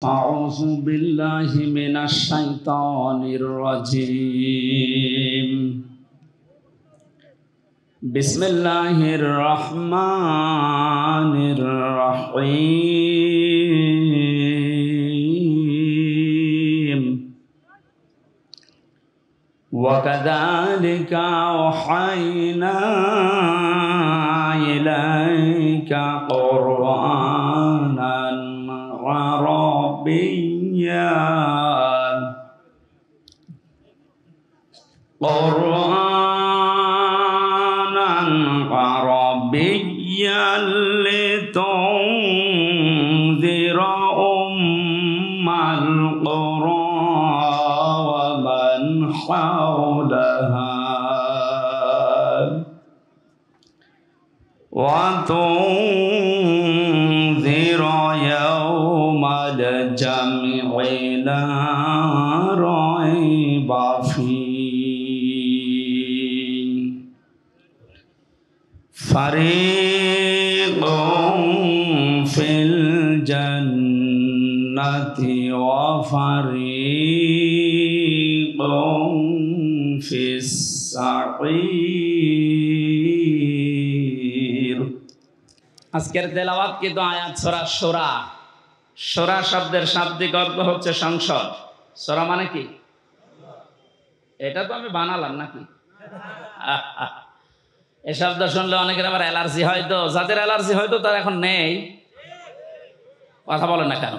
أعوذ بالله من الشيطان الرجيم بسم الله الرحمن الرحيم وكذلك أوحينا إليك قرآنا عربيا لتنذر أم القرى ومن حولها وتنذر يوم الجمع لا ريب فيه فريق في الجنة وفريق في السعير। আজকের তেলাওয়াত কিন্তু আয়াত সূরা শূরা। শূরা শব্দের শাব্দিক অর্থ হচ্ছে সংসদ। শূরা মানে কি? এটা তো আমি বানালাম নাকি? এই শব্দ শুনলে অনেকের আবার অ্যালার্জি হয়, তো যাদের অ্যালার্জি হয়তো তার এখন নেই। কথা বলে না কেন?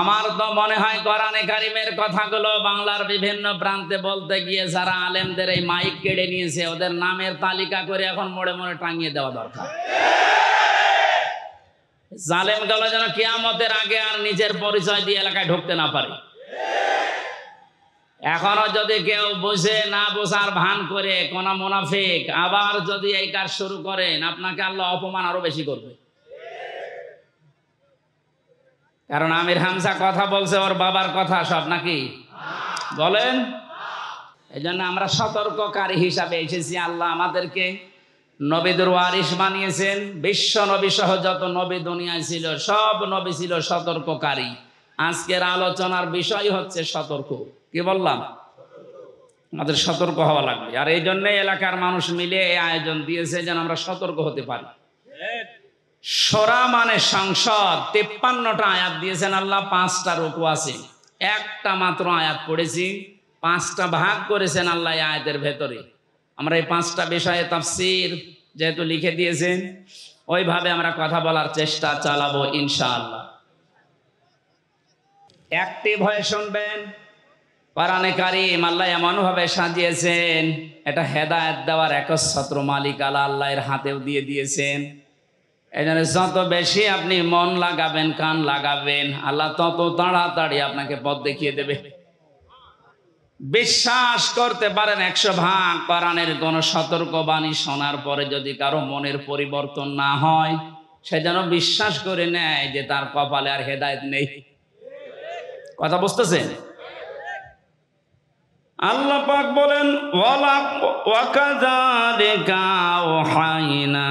আমার তো মনে হয় কোরআনে কারিমের কথাগুলো বাংলার বিভিন্ন প্রান্তে বলতে গিয়ে যারা আলেমদের এই মাইক কেড়ে নিয়েছে ওদের নামের তালিকা করে এখন মোড়ে মোড়ে টাঙিয়ে দেওয়া দরকার। জালেম গুলো যেন কিয়ামতের আগে আর নিজের পরিচয় দিয়ে এলাকায় ঢুকতে না পারে। এখনো যদি কেউ বুঝে না বোঝার ভান করে কোন মুনাফিক আবার যদি এই কাজ শুরু করেন, আপনাকে আল্লাহ অপমান আরো বেশি করবে। কারণ আমির হামজা কথা বলছে ওর বাবার কথা সব নাকি বলেন। এই জন্য আমরা সতর্ককারী হিসাবে এসেছি। আল্লাহ আমাদেরকে নবীদের ওয়ারিস বানিয়েছেন। বিশ্ব নবী সহ যত নবী দুনিয়ায় ছিল সব নবী ছিল সতর্ককারী। আজকের আলোচনার বিষয় হচ্ছে সতর্ক। কি বললাম? আমাদের সতর্ক হওয়া লাগবে। আর এই জন্য এলাকার মানুষ মিলে এই আয়োজন দিয়েছে যেন আমরা সতর্ক হতে পারি। সূরা মানে সংসদ। 53টা আয়াত দিয়েছেন আল্লাহ, 5টা রুকু আছে। একটা মাত্র আয়াত পড়েছি, 5টা ভাগ করেছেন আল্লাহ এই আয়াতের ভেতরে। আমরা এই 5টা বিষয়ে তাফসীর যেহেতু লিখে দিয়েছেন ওইভাবে আমরা কথা বলার চেষ্টা চালাবো ইনশাআল্লাহ। অ্যাক্টিভ হয়ে শুনবেন। কোরআনে কারীম আল্লাহ এমনভাবে সাজিয়েছেন, এটা হেদায়েত দেওয়ার একচ্ছত্র মালিক আল্লাহ এর হাতেও দিয়ে দিয়েছেন। এই জন্য যত বেশি আপনি মন লাগাবেন, কান লাগাবেন, আল্লাহ তত তাড়াতাড়ি আপনাকে পথ দেখিয়ে দেবে। বিশ্বাস করতে পারেন 100 ভাগ কোরআনের কোন সতর্কবাণী শোনার পরে যদি কারো মনের পরিবর্তন না হয়, সে যেন বিশ্বাস করে নেয় যে তার কপালে আর হেদায়েত নেই। কথা বুঝতেছেন? আল্লাহ পাক বলেন ওয়াকাযালিকা আওহাইনা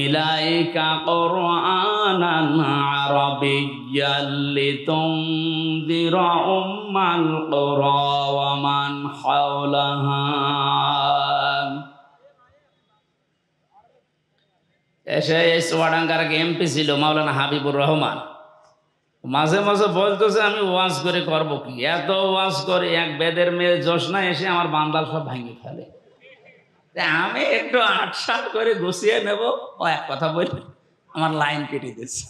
ইলাইকা কুরআনান আরাবিয়্যান লিতুনযিরা উম্মাল কুরা ওয়া মান হাওলাহা। এসে চুয়াডাঙ্গার এমপি ছিল মাওলানা হাবিবুর রহমান। মাঝে মাঝে বলতেছে আমি ওয়াজ করে করবো কি, এত ওয়াজ করে এক বেদের মেয়ে জোসনা এসে আমার বান্দাল সব ভাঙিয়ে ফেলে। আমি একটু আটসাট করে গুছিয়ে নেব, ও এক কথা বলে আমার লাইন কেটে দিচ্ছে।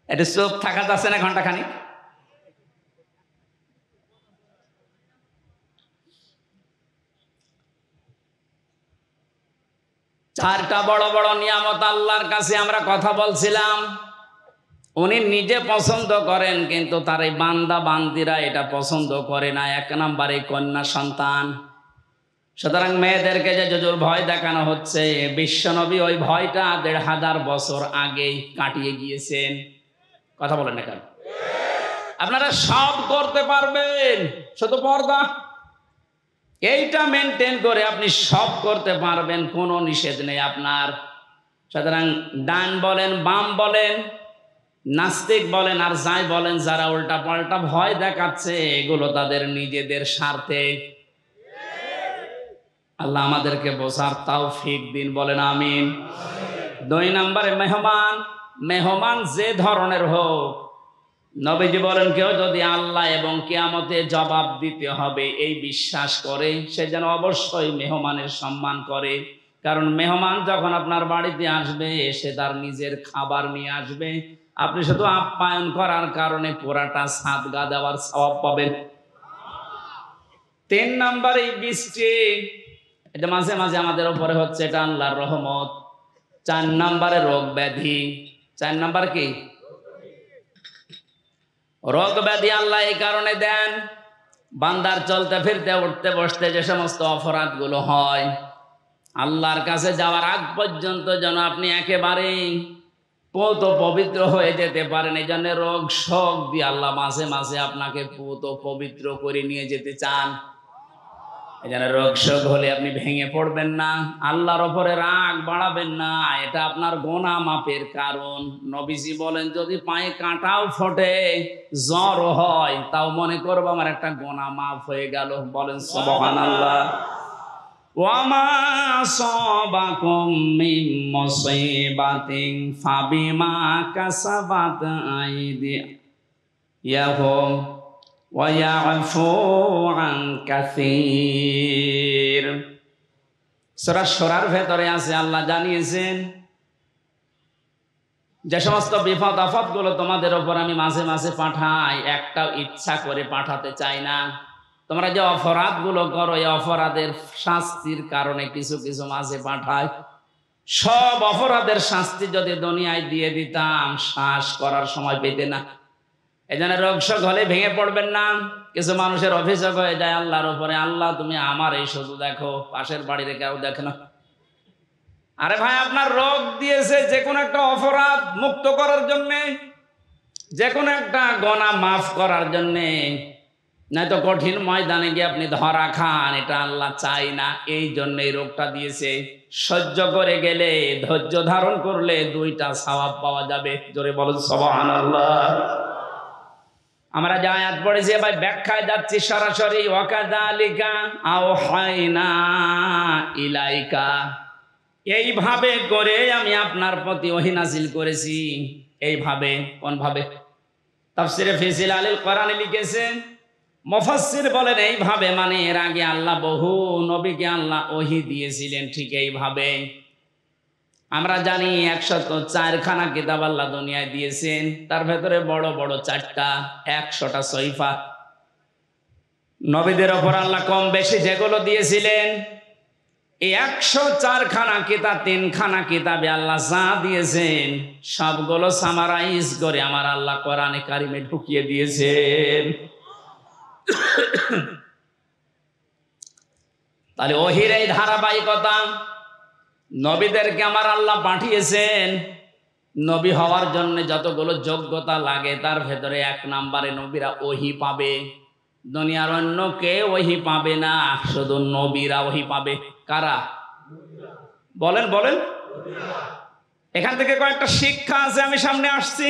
এটা চোখ থাকা যাচ্ছে না ঘন্টাখানি। চারটা বড় বড় নিয়ামত আল্লাহর কাছে আমরা কথা বলছিলাম। উনি নিজে পছন্দ করেন কিন্তু তার এই বান্দা বান্দিরা এটা পছন্দ করে না। 1 নম্বরে কন্যা সন্তান। সুতরাং মেয়েদেরকে যে জজুর ভয় দেখানো হচ্ছে, বিশ্বনবী ওই ভয়টা 1500 বছর আগেই কাটিয়ে গিয়েছেন। কথা বলেন না কেন? আপনারা সব করতে পারবেন, শুধু পর্দা এইটা মেনটেন করে আপনি সব করতে পারবেন, কোনো নিষেধ নেই আপনার। সুতরাং ডান বলেন, বাম বলেন, নাস্তিক বলেন আর যাই বলেন, যারা উল্টা পাল্টা ভয় দেখাচ্ছে এগুলো তাদের নিজেদের স্বার্থে। আল্লাহ আমাদেরকে বোঝার তৌফিক দিন, বলেন আমিন। 2 নম্বরে মেহমান যে ধরনের হোক, নবীজি বলেন কেউ যদি আল্লাহ এবং কিয়ামতে জবাব দিতে হবে এই বিশ্বাস করে, সে যেন অবশ্যই মেহমানের সম্মান করে। কারণ মেহমান যখন আপনার বাড়িতে আসবে সে তার নিজের খাবার নিয়ে আসবে, আপনি শুধু আপ্যায়ন করার কারণে পুরাটা সাদগা দেওয়ার সওয়াব পাবেন। 3 নম্বরে বৃষ্টি, এটা মাঝে মাঝে আমাদের উপরে হচ্ছে, এটা আল্লাহর রহমত। 4 নম্বরে রোগ ব্যাধি। 4 নম্বর কি? রোগ ব্যাধি আল্লাহ এই কারণে দেন, বান্দার চলতে ফিরতে উঠতে বসতে যে সমস্ত অপরাধগুলো হয়, আল্লাহর কাছে যাওয়ার আগ পর্যন্ত যেন আপনি একেবারেই পূত পবিত্র হয়ে যেতে পারেন। এই জন্য রোগ শোক দিয়ে আল্লাহ মাঝে মাঝে আপনাকে পূত পবিত্র করে নিয়ে যেতে চান। এই জন্য রোগ শোক হলে আপনি ভেঙে পড়বেন না, আল্লাহর ওপরে রাগ বাড়াবেন না, এটা আপনার গুনাহ মাপের কারণ। নবীজি বলেন যদি পায়ে কাঁটাও ফোটে, জ্বর হয়, তাও মনে করবো আমার একটা গুনাহ মাফ হয়ে গেল। বলেন সুবহানাল্লাহ। ওয়ামা সাবাকুম মিন মুসিবাতিন ফাবিমা কাসাবাত আইদিয়াহুম ওয়া ইয়াফু আন কাসীর। সূরা শূরার ভেতরে আছে, আল্লাহ জানিয়েছেন যে সমস্ত বিপদ আপদগুলো তোমাদের উপর আমি মাঝে মাঝে পাঠাই, একটাও ইচ্ছা করে পাঠাতে চাই না। তোমরা যে অপরাধগুলো করো এই অপরাধের শাস্তির কারণে কিছু কিছু মাঝে পাঠায়। সব অপরাধের শাস্তি যদি দুনিয়ায় দিয়ে দিতাম শ্বাস করার সময় পেতে না। এই জন্য রোগ শোক হলে ভেঙে পড়বেন না। কিছু মানুষের অভিযোগ হয়ে যায় আল্লাহর উপরে, আল্লাহ তুমি আমার এই শুধু দেখো, পাশের বাড়িতে কেউ দেখে না। আরে ভাই, আপনার রোগ দিয়েছে যে কোনো একটা অপরাধ মুক্ত করার জন্যে, যে কোনো একটা গুনাহ মাফ করার জন্যে, নয়তো কঠিন ময়দানে গিয়ে আপনি ধরা খান, এটা আল্লাহ চাই না। এই জন্য এই রোগটা দিয়েছে। সহ্য করে গেলে, ধৈর্য ধারণ করলে 2টা সওয়াব পাওয়া যাবে। জোরে বলুন সুবহানাল্লাহ। আমরা যে আয়াত পড়েছি ভাই, ব্যাখ্যায় যাচ্ছি সরাসরি। ওয়াকাযালিকা আওহাইনা ইলাইকা, এইভাবে করে আমি আপনার প্রতি ওহী নাযিল করেছি। এইভাবে, কোন ভাবে? তাফসীরে ফি জিলালিল কোরআনে লিখেছেন, মুফাসসির বলেন এইভাবে মানে এর আগে আল্লাহ বহু নবীকে আল্লাহ ওহী দিয়েছিলেন ঠিক এইভাবে। আমরা জানি 104খানা কিতাব আল্লাহ দুনিয়ায় দিয়েছেন, তার ভেতরে বড় বড় 4টা, 100টা সহিফা। নবীদের ওপর আল্লাহ কম বেশি যেগুলো দিয়েছিলেন, এই 104খানা কিতাব, 3খানা কিতাবে আল্লাহ যা দিয়েছেন সবগুলো সামারাইজ করে আমার আল্লাহ কোরআনে কারিমে ঢুকিয়ে দিয়েছেন। তাহলে ওহীর এই ধারাবাহিকতা, নবীদেরকে আমার আল্লাহ পাঠিয়েছেন। নবী হওয়ার জন্য যতগুলো যোগ্যতা লাগে তার ভেতরে 1 নম্বরে নবীরা ওহী পাবে। দুনিয়ার অন্য কেউ ওহী পাবে না, শুধু নবীরা ওহী পাবে। কারা? বলেন বলেন। এখান থেকে কয়েকটা শিক্ষা আছে, আমি সামনে আসছি।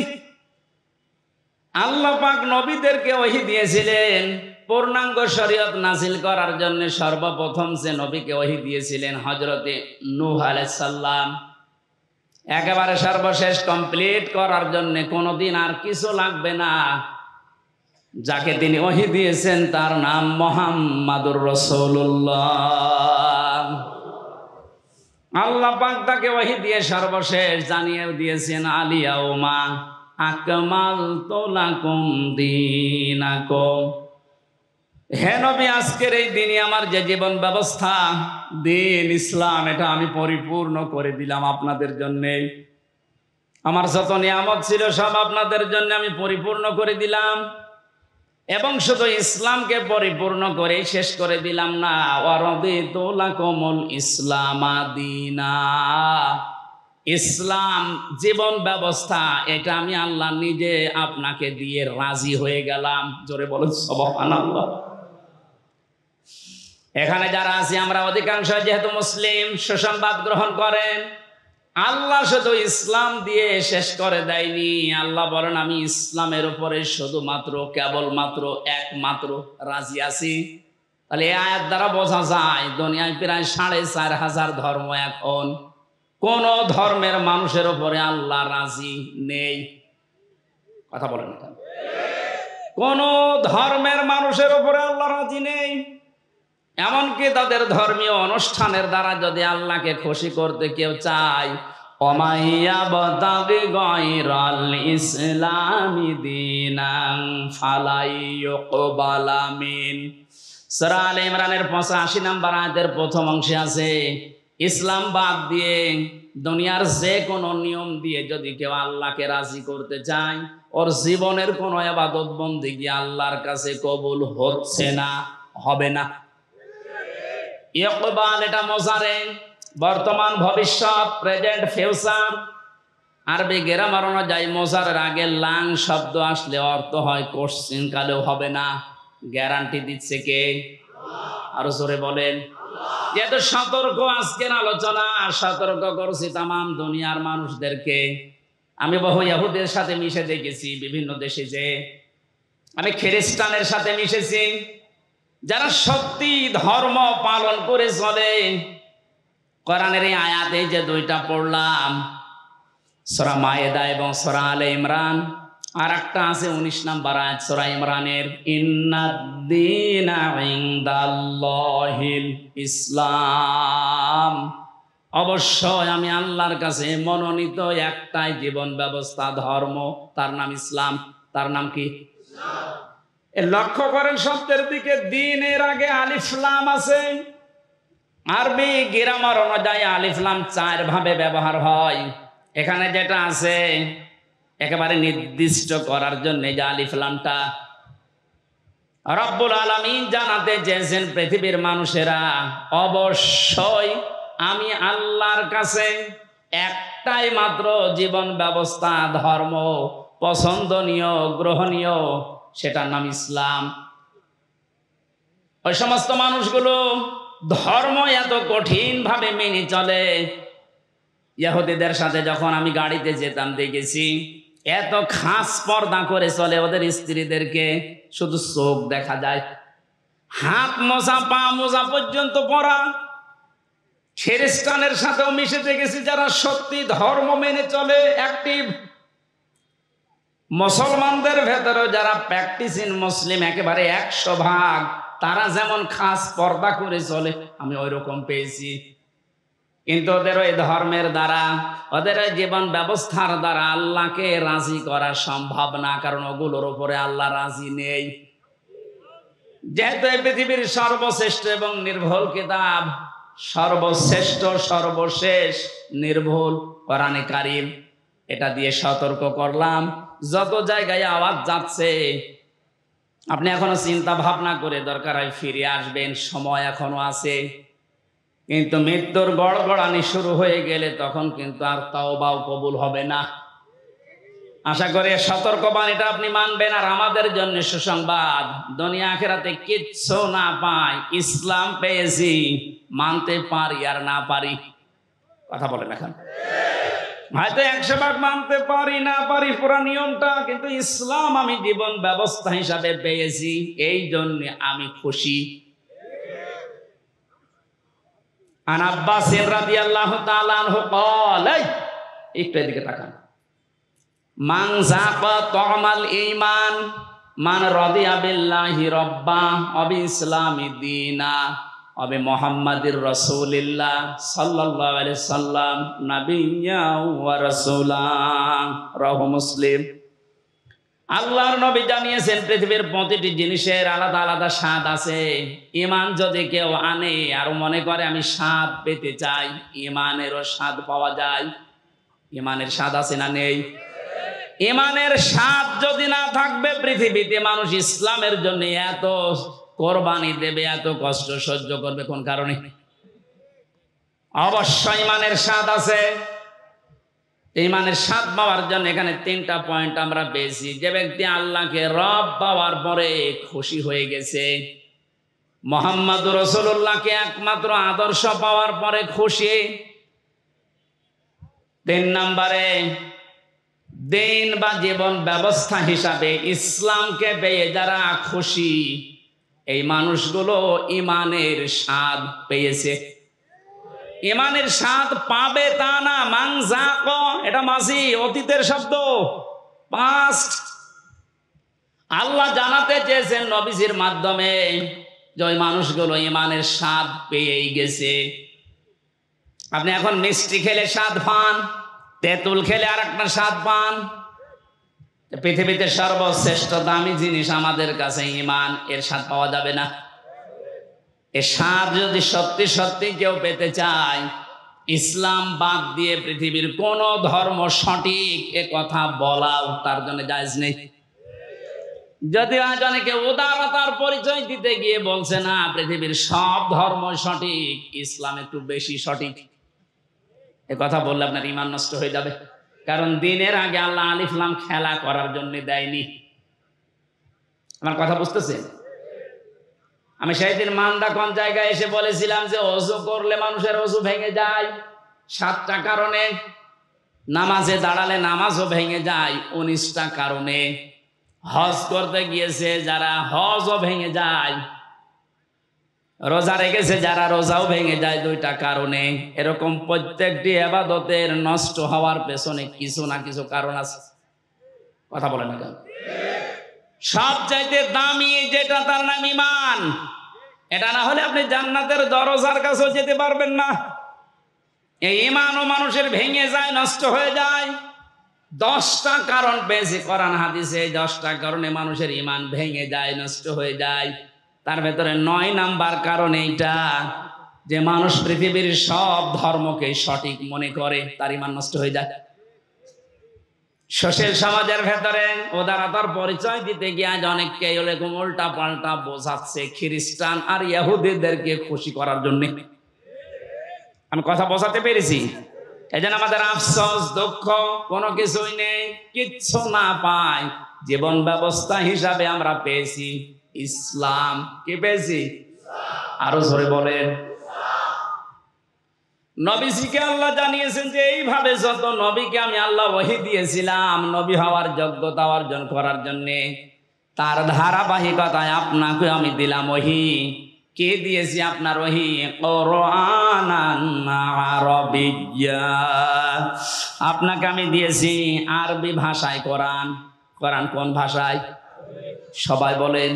আল্লাহ পাক নবীদেরকে ওহী দিয়েছিলেন পূর্ণাঙ্গ শরীয়ত নাযিল করার জন্য। সর্বপ্রথম যে নবীকে ওহী দিয়েছিলেন হযরতে নূহ আলাইহিস সালাম, একেবারে সর্বশেষ কমপ্লিট করার জন্য কোনোদিন আর কিছু লাগবে না। যাকে তিনি ওহী দিয়েছেন তার নাম মুহাম্মাদুর রাসূলুল্লাহ। আল্লাহ পাক তাকে ওহী দিয়ে সর্বশেষ জানিয়ে দিয়েছেন, আলিয়াউমা আকমালতু লাকুম দীনাকুম, হে নবী আজকের এই দিনই আমার যে জীবন ব্যবস্থা, দিন ইসলাম, এটা আমি পরিপূর্ণ করে দিলাম আপনাদের জন্যে। আমার যত নিয়ামত ছিল সব আপনাদের জন্য আমি পরিপূর্ণ করে দিলাম। এবং শুধু ইসলামকে পরিপূর্ণ করে শেষ করে দিলাম না, ওয়ারাদিতু লাকুমুল ইসলামা দীনা, ইসলাম জীবন ব্যবস্থা এটা আমি আল্লাহ নিজে আপনাকে দিয়ে রাজি হয়ে গেলাম। জোরে বলুন সুবহানাল্লাহ। এখানে যারা আছি আমরা অধিকাংশ যেহেতু মুসলিম, সুসংবাদ গ্রহণ করেন। আল্লাহ শুধু ইসলাম দিয়ে শেষ করে দেয়নি। আল্লাহ বলেন আমি ইসলামের উপরে শুধুমাত্র কেবলমাত্র একমাত্র রাজি আছি। তাহলে এই আয়াত দ্বারা বোঝা যায় দুনিয়ায় প্রায় 4,500 ধর্ম, এখন কোন ধর্মের মানুষের উপরে আল্লাহ রাজি নেই। কথা বলেন না, কোন ধর্মের মানুষের উপরে আল্লাহ রাজি নেই। এমনকি তাদের ধর্মীয় অনুষ্ঠানের দ্বারা যদি আল্লাহকে খুশি করতে কেউ চায়, ওমাইয়াবতাগি গায়রাল ইসলামি দীনান ফালাই ইউকবালা মিন। সূরা আলে ইমরানের 85 নম্বর আয়াতের প্রথম অংশে আছে, ইসলাম বাদ দিয়ে দুনিয়ার যে কোনো নিয়ম দিয়ে যদি কেউ আল্লাহকে রাজি করতে চায়, ওর জীবনের কোনো ইবাদত বন্দেগী আল্লাহর কাছে কবুল হচ্ছে না, হবে না। ইকবাল এটা মোজারে, বর্তমান ভবিষ্যৎ, প্রেজেন্ট ফিউচার। আরবি গ্রামার অনুযায়ী মোজারের আগে লাং শব্দ আসলে অর্থ হয় কোশ্চিন কালেও হবে না। গ্যারান্টি দিচ্ছে কে? আরো জোরে বলেন। যেহেতু সতর্ক আজকের আলোচনা, সতর্ক করছি তামাম দুনিয়ার মানুষদেরকে। আমি বহু ইহুদের সাথে মিশে দেখেছি বিভিন্ন দেশে, যে আমি খ্রিস্টানের সাথে মিশেছি, যারা সত্যি ধর্ম পালন করে চলে। কোরআনের এই আয়াতে যে দুইটা পড়লাম, সূরা মায়েদা এবং সূরা আলে ইমরান, আর একটা আছে 19 নম্বর আয়াত সূরা ইমরানের, ইন্নাদ-দীনা ইনদাল্লাহিল ইসলাম। অবশ্যই আমি আল্লাহর কাছে মনোনীত একটাই জীবন ব্যবস্থা, ধর্ম, তার নাম ইসলাম। তার নাম কি? লক্ষ্য করেন শব্দের দিকে, দ্বীনের আগে আলিফ লাম আছে। আরবি গ্রামার অনুযায়ী আলিফ লাম 4 ভাবে ব্যবহার হয়। এখানে যেটা আছে একেবারে নির্দিষ্ট করার জন্য যে আলিফ লামটা, রব্বুল আলামিন জানাতে চেয়েছেন পৃথিবীর মানুষেরা অবশ্যই আমি আল্লাহর কাছে একটাই মাত্র জীবন ব্যবস্থা, ধর্ম পছন্দনীয়, গ্রহণীয়, সেটার নাম ইসলাম। ওই সমস্ত মানুষগুলো ধর্ম এত কঠিন ভাবে মেনে চলে। ইহুদিদের সাথে যখন আমি গাড়িতে যেতাম দেখেছি এত খাস পর্দা করে চলে, ওদের স্ত্রীদেরকে শুধু চোখ দেখা যায়, হাত মোজা পা মোজা পর্যন্ত পরা। খ্রিস্টানের সাথেও মিশে দেখেছি যারা সত্যি ধর্ম মেনে চলে, অ্যাক্টিভ। মুসলমানদের ভেতরে যারা প্র্যাকটিসিং মুসলিম একেবারে 100%, তারা যেমন খাস পর্দা করে চলে আমি ওই রকম পেয়েছি। কিন্তু ওদের ওই ধর্মের দ্বারা, ওদের ওই জীবন ব্যবস্থার দ্বারা আল্লাহকে রাজি করা সম্ভব না, কারণ ওগুলোর উপরে আল্লাহ রাজি নেই। যেহেতু এই পৃথিবীর সর্বশ্রেষ্ঠ এবং নির্ভুল কিতাব, সর্বশ্রেষ্ঠ সর্বশেষ নির্ভুল কোরআনে কারীম, এটা দিয়ে সতর্ক করলাম। যত জায়গায় আওয়াজ যাচ্ছে আপনি এখনো চিন্তা ভাবনা করে দরকার হয় ফিরে আসবেন, সময় এখনো আছে। কিন্তু মৃত্যুর গড়গড়ানি শুরু হয়ে গেলে তখন কিন্তু আর তাওবাও কবুল হবে না। আশা করি সতর্কবাণীটা আপনি মানবেন। আর আমাদের জন্য সুসংবাদ, দুনিয়া আখিরাতে কিচ্ছু না পাই, ইসলাম পেয়েছি, মানতে পারি আর না পারি। কথা বলেন, এখন হয়তো 100 মানতে পারি না পারি পুরা নিয়মটা, কিন্তু ইসলাম আমি জীবন ব্যবস্থা হিসাবে পেয়েছি, এই জন্য আমি খুশি। আন আব্বাস রাদিয়াল্লাহু তাআলা আনহু قال, একটু এদিকে তাকান, মান যাকা তামাল ঈমান মান রাদিয়া বিল্লাহি রাব্বা ওয়া বিইসলামি দীনা ওয়া বিমুহাম্মাদির রাসূলিল্লাহ সাল্লাল্লাহু আলাইহি সাল্লাম নাবিয়্যা ওয়া রাসূলা। রাওয়াহু মুসলিম। আল্লাহর নবী জানিয়েছেন পৃথিবীর প্রতিটি জিনিসের আলাদা আলাদা স্বাদ আছে। ঈমান যদি কেউ আনে আর মনে করে আমি স্বাদ পেতে চাই, ঈমানেরও স্বাদ পাওয়া যায়। ঈমানের স্বাদ আছে না নেই? ঈমানের স্বাদ যদি না থাকবে, পৃথিবীতে মানুষ ইসলামের জন্য এত কোরবানি দেবে, এত কষ্ট সহ্য করবে কোন কারণে? অবশ্যই ঈমানের স্বাদ আছে। ঈমানের স্বাদ পাওয়ার জন্য এখানে 3টা পয়েন্ট আমরা পেয়েছি। যে ব্যক্তি আল্লাহকে রব পাওয়ার পরে খুশি হয়ে গেছে, মুহাম্মদুর রাসূলুল্লাহকে একমাত্র আদর্শ পাওয়ার পরে খুশি, তিন নম্বরে দিন বা জীবন ব্যবস্থা হিসাবে ইসলামকে পেয়ে যারা খুশি, এই মানুষগুলো ইমানের স্বাদ পেয়েছে। ইমানের স্বাদ পাবে তা না, মাংজাক এটা মাঝি অতীতের শব্দ, পাস্ট। আল্লাহ জানাতে চেয়েছেন নবীজির মাধ্যমে যে ওই মানুষগুলো ইমানের স্বাদ পেয়েই গেছে। আপনি এখন মিষ্টি খেলে স্বাদ পান, তেঁতুল খেলে আর একটা স্বাদ পান। পৃথিবীতে সর্বশ্রেষ্ঠ দামি জিনিস আমাদের কাছে ঈমান, এর স্বাদ পাওয়া যাবে না। এর স্বাদ যদি সত্যি সত্যি কেউ পেতে চায়, ইসলাম বাদ দিয়ে পৃথিবীর কোন ধর্ম সঠিক এ কথা বলাও তার জন্য জায়েজ নেই। যদি আজ অনেকে উদারতার পরিচয় দিতে গিয়ে বলছে না পৃথিবীর সব ধর্ম সঠিক, ইসলাম একটু বেশি সঠিক, এ কথা বললে আপনার ঈমান নষ্ট হয়ে যাবে। কারণ দিনের আগে আল্লাহ আলিফ লাম খেলা করার জন্য দেয়নি। আমার কথা বুঝতেছেন? আমি সেই দিন মান্দা কোন জায়গায় এসে বলেছিলাম যে ওযু করলে মানুষের ওযু ভেঙে যায় 7টা কারণে, নামাজে দাঁড়ালে নামাজও ভেঙে যায় 19টা কারণে, হজ করতে গিয়েছে যারা হজও ভেঙে যায়, রোজা রেখেছে যারা রোজাও ভেঙে যায় 2টা কারণে। এরকম প্রত্যেকটি ইবাদতের নষ্ট হওয়ার পেছনে কিছু না কিছু কারণ আছে। কথা বলে না কেন? সবচাইতে দামি যেটা তার নাম ঈমান। এটা না হলে আপনি জান্নাতের দরজার কাছেও যেতে পারবেন না। এই ঈমানও মানুষের ভেঙে যায়, নষ্ট হয়ে যায়। 10টা কারণ পেয়েছে কোরআন হাদিসে, 10টা কারণে মানুষের ঈমান ভেঙে যায়, নষ্ট হয়ে যায়। তার ভেতরে 9 নাম্বার কারণ এইটা যে মানুষ পৃথিবীর সব ধর্মকে সঠিক মনে করে, তার ঈমান নষ্ট হয়ে যায়। সোশ্যাল সমাজের ভেতরে উদারতার পরিচয় দিতে গিয়ে আজ অনেককে এরকম উল্টা পাল্টা বোঝাচ্ছে খ্রিস্টান আর ইহুদিদেরকে খুশি করার জন্য। আমি কথা বোঝাতে পেরেছি? এই জন্য আমাদের আফসোস, দুঃখ কোনো কিছুই নেই, কিচ্ছু না পাই। জীবন ব্যবস্থা হিসাবে আমরা পেয়েছি ইসলাম। কি পেয়েছি? আরো জোরে বলেন। নবীজিকে আল্লাহ জানিয়েছেন যে এইভাবে যত নবীকে আমি আল্লাহ ওহী দিয়েছিলাম নবী হওয়ার যোগ্যতা অর্জন করার জন্য, তার ধারাবাহিকতায় আপনাকে আমি দিলাম ওহী। কে দিয়েছি আপনার ওহী? কুরআনান আরাবিয়্যা। আপনাকে আমি দিয়েছি আরবি ভাষায় কোরআন। কোরআন কোন ভাষায়? সবাই বলেন।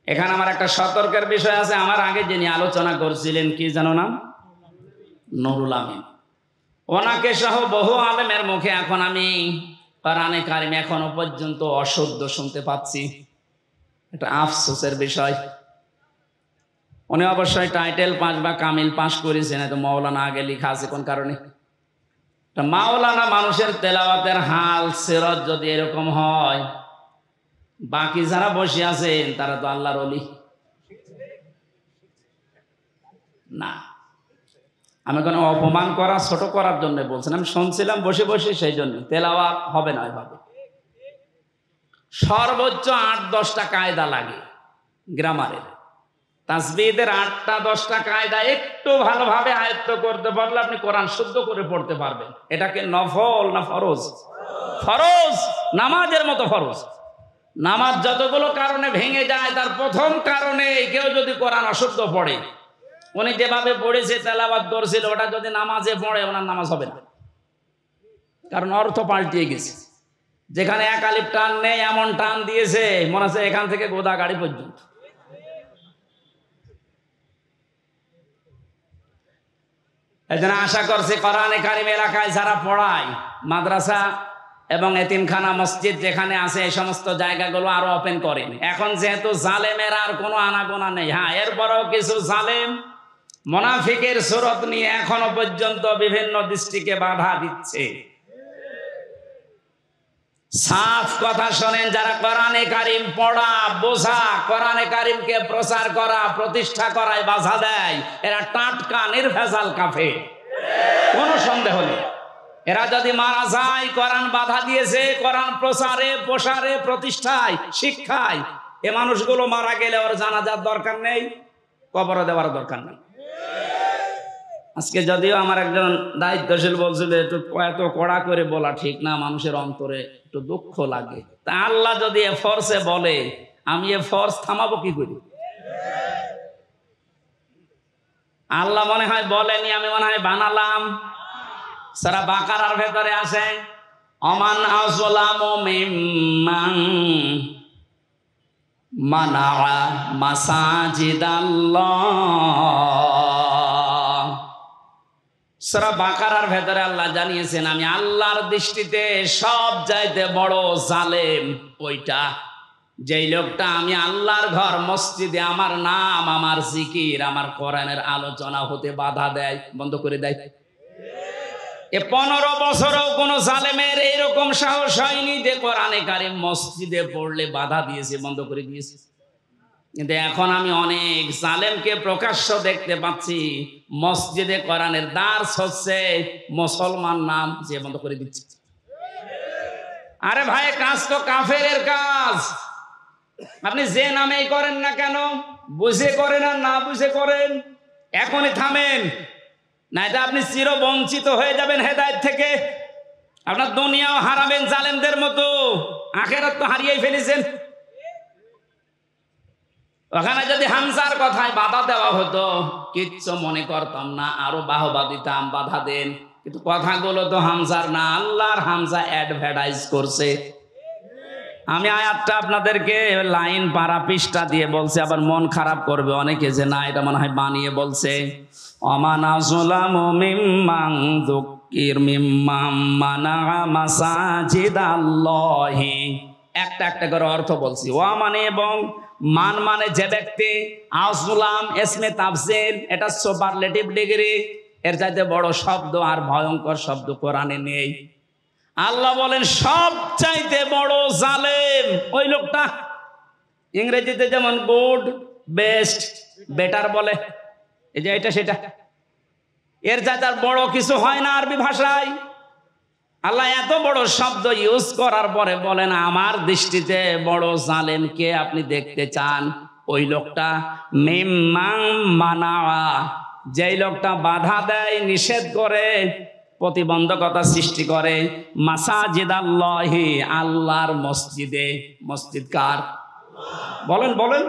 এখানে আমার একটা সতর্কের বিষয় আছে। আমার আগে যিনি আলোচনা করছিলেন কি জানো নাম? নুরুল আমিন। ওনাকে সহ বহু আলেমের মুখে এখন আমি কোরআনে কারিম এখনো পর্যন্ত অশুদ্ধ শুনতে পাচ্ছি। এটা আফসোসের বিষয়। উনি অবশ্যই টাইটেল পাস বা কামিল পাস করেছেন, এত মাওলানা আগে লেখা আছে কোন কারণে? মাওলানা মানুষের তেলাওয়াতের হাল সিরাত যদি এরকম হয়, বাকি যারা বসে আছেন তারা তো আল্লাহর ওলি না। আমি কোনো অপমান করা, ছোট করার জন্য বলছেন, আমি শুনছিলাম বসে বসে, সেই জন্য তেলাওয়াত হবে না এভাবে। সর্বোচ্চ 8-10টা কায়দা লাগে গ্রামারের। তাসবিহের 8টা-10টা কায়দা একটু ভালোভাবে আয়ত্ত করতে পারলে আপনি কোরআন শুদ্ধ করে পড়তে পারবেন। এটাকে নফল না ফরজ? ফরজ, নামাজের মতো ফরজ। নামাজ যতগুলো কারণে ভেঙে যায় তার প্রথম কারণে কেউ যদি কোরআন অশুদ্ধ পড়ে, উনি যেভাবে পড়েছে তেলাওয়াত করছিল, ওটা যদি নামাজে পড়ে ওনার নামাজ হবে না, কারণ অর্থ পাল্টিয়ে গেছে। যেখানে এক আলিফ টান নেই এমন টান দিয়েছে মনে হচ্ছে এখান থেকে গোদা গাড়ি পর্যন্ত। এজন্য আশা করছি কোরআনে কারিম এলাকায় যারা পড়ায়, মাদ্রাসা এবং এতিমখানা মসজিদ যেখানে আছে এই সমস্ত জায়গাগুলো আরো ওপেন করেন। এখন যেহেতু জালেমের আর কোনো আনাগোনা নেই, হ্যাঁ এরপরও কিছু জালেম মুনাফিকের সুরত নিয়ে এখনো পর্যন্ত বিভিন্ন দৃষ্টিকে বাধা দিচ্ছে। সাফ কথা শোনেন, যারা কোরআনে কারিম পড়া, বোঝা, কোরআনে কারিমকে প্রচার করা, প্রতিষ্ঠা করায় বাধা দেয়, এরা টাটকা নির্ভেজাল কাফের, কোনো সন্দেহ নেই। এরা যদি মারা যায়, কোরআন বাধা দিয়েছে, কোরআন প্রচারে, প্রসারে, প্রতিষ্ঠায়, শিক্ষায়, এ মানুষগুলো মারা গেলে ওর জানাজার দরকার নেই, কবর দেওয়ার দরকার নেই। আজকে যদিও আমার একজন দায়িত্বশীল বলছিল একটু এত কড়া করে বলা ঠিক না, মানুষের অন্তরে একটু দুঃখ লাগে। তা আল্লাহ যদি এ ফোর্সে বলে, আমি এ ফোর্স থামাবো কি করি? আল্লাহ মনে হয় বলেনি, আমি মনে হয় বানালাম। সূরা বাকারার ভেতরে আছে, অমান আযলামু মিম্মান মানাআ মাসাজিদাল্লাহ। সূরা বাকারার ভেতরে আল্লাহ জানিয়েছেন, আমি আল্লাহর দৃষ্টিতে সব চাইতে বড় জালেম ওইটা, যেই লোকটা আমি আল্লাহর ঘর মসজিদে আমার নাম, আমার জিকির, আমার কোরআনের আলোচনা হতে বাধা দেয়, বন্ধ করে দেয়। এ 15 বছরেও কোন জালেমের এরকম সাহস হয়নি যে কোরআনে কারিম মসজিদে পড়লে বাধা দিয়েছে, বন্ধ করে দিয়েছে। কিন্তু এখন আমি অনেক জালেমকে প্রকাশ্য দেখতে পাচ্ছি, মসজিদে কোরআনের দার্স হচ্ছে, মুসলমান নাম যে বন্ধ করে দিচ্ছে। আরে ভাই, কাজ তো কাফেরের কাজ। আপনি যে নামেই করেন না কেন, বুঝে করেন আর না বুঝে করেন, এখনই থামেন, নাইলে আপনি চির বঞ্চিত হয়ে যাবেন হেদায়েত থেকে। আপনার দুনিয়াও হারাবেন জালেমদের মতো, আখিরাত তো হারিয়েই ফেলেছেন। ওখানে যদি হামজার কথায় বাধা দেওয়া হতো, কিচ্ছু মনে করতাম না, আরো বাহবা দিতাম, বাধা দেন। কিন্তু কথাগুলো তো হামজার না, আল্লাহর হামজা অ্যাডভার্টাইজ করছে। আমি আয়াতটা আপনাদেরকে লাইন পারা পৃষ্ঠা দিয়ে বলছি, আবার মন খারাপ করবে অনেকে যে না এটা মনে হয় বানিয়ে বলছে। অমান আযলামু মিম্মান যুক্কির মিম্মান মানাআ মাসাজিদাল্লাহি। একটা একটা করে অর্থ বলছি। ওয়া মানে এবং, মান মানে যে ব্যক্তি, আযলাম ইসমে তাফসীর, এটা সুপারলেটিভ ডিগ্রি, এর চাইতে বড় শব্দ আর ভয়ঙ্কর শব্দ কোরআনে নেই। আল্লাহ বলেন সব চাইতে বড় জালেম ওই লোকটা। ইংরেজিতে যেমন গুড, বেস্ট, বেটার বলে, এই যে এটা সেটা, এর চাইতে আর বড় কিছু হয় না আরবি ভাষায়। আল্লাহ এত বড় শব্দ ইউজ করার পরে বলেন, আমার দৃষ্টিতে বড় জালেম কে আপনি দেখতে চান? ওই লোকটা মিম্মান মানাআ, যেই লোকটা বাধা দেয়, নিষেধ করে, প্রতিবন্ধকতা সৃষ্টি করে, মাসাজিদাল্লাহি, আল্লাহর মসজিদে। মসজিদ কার? বলেন বলেন।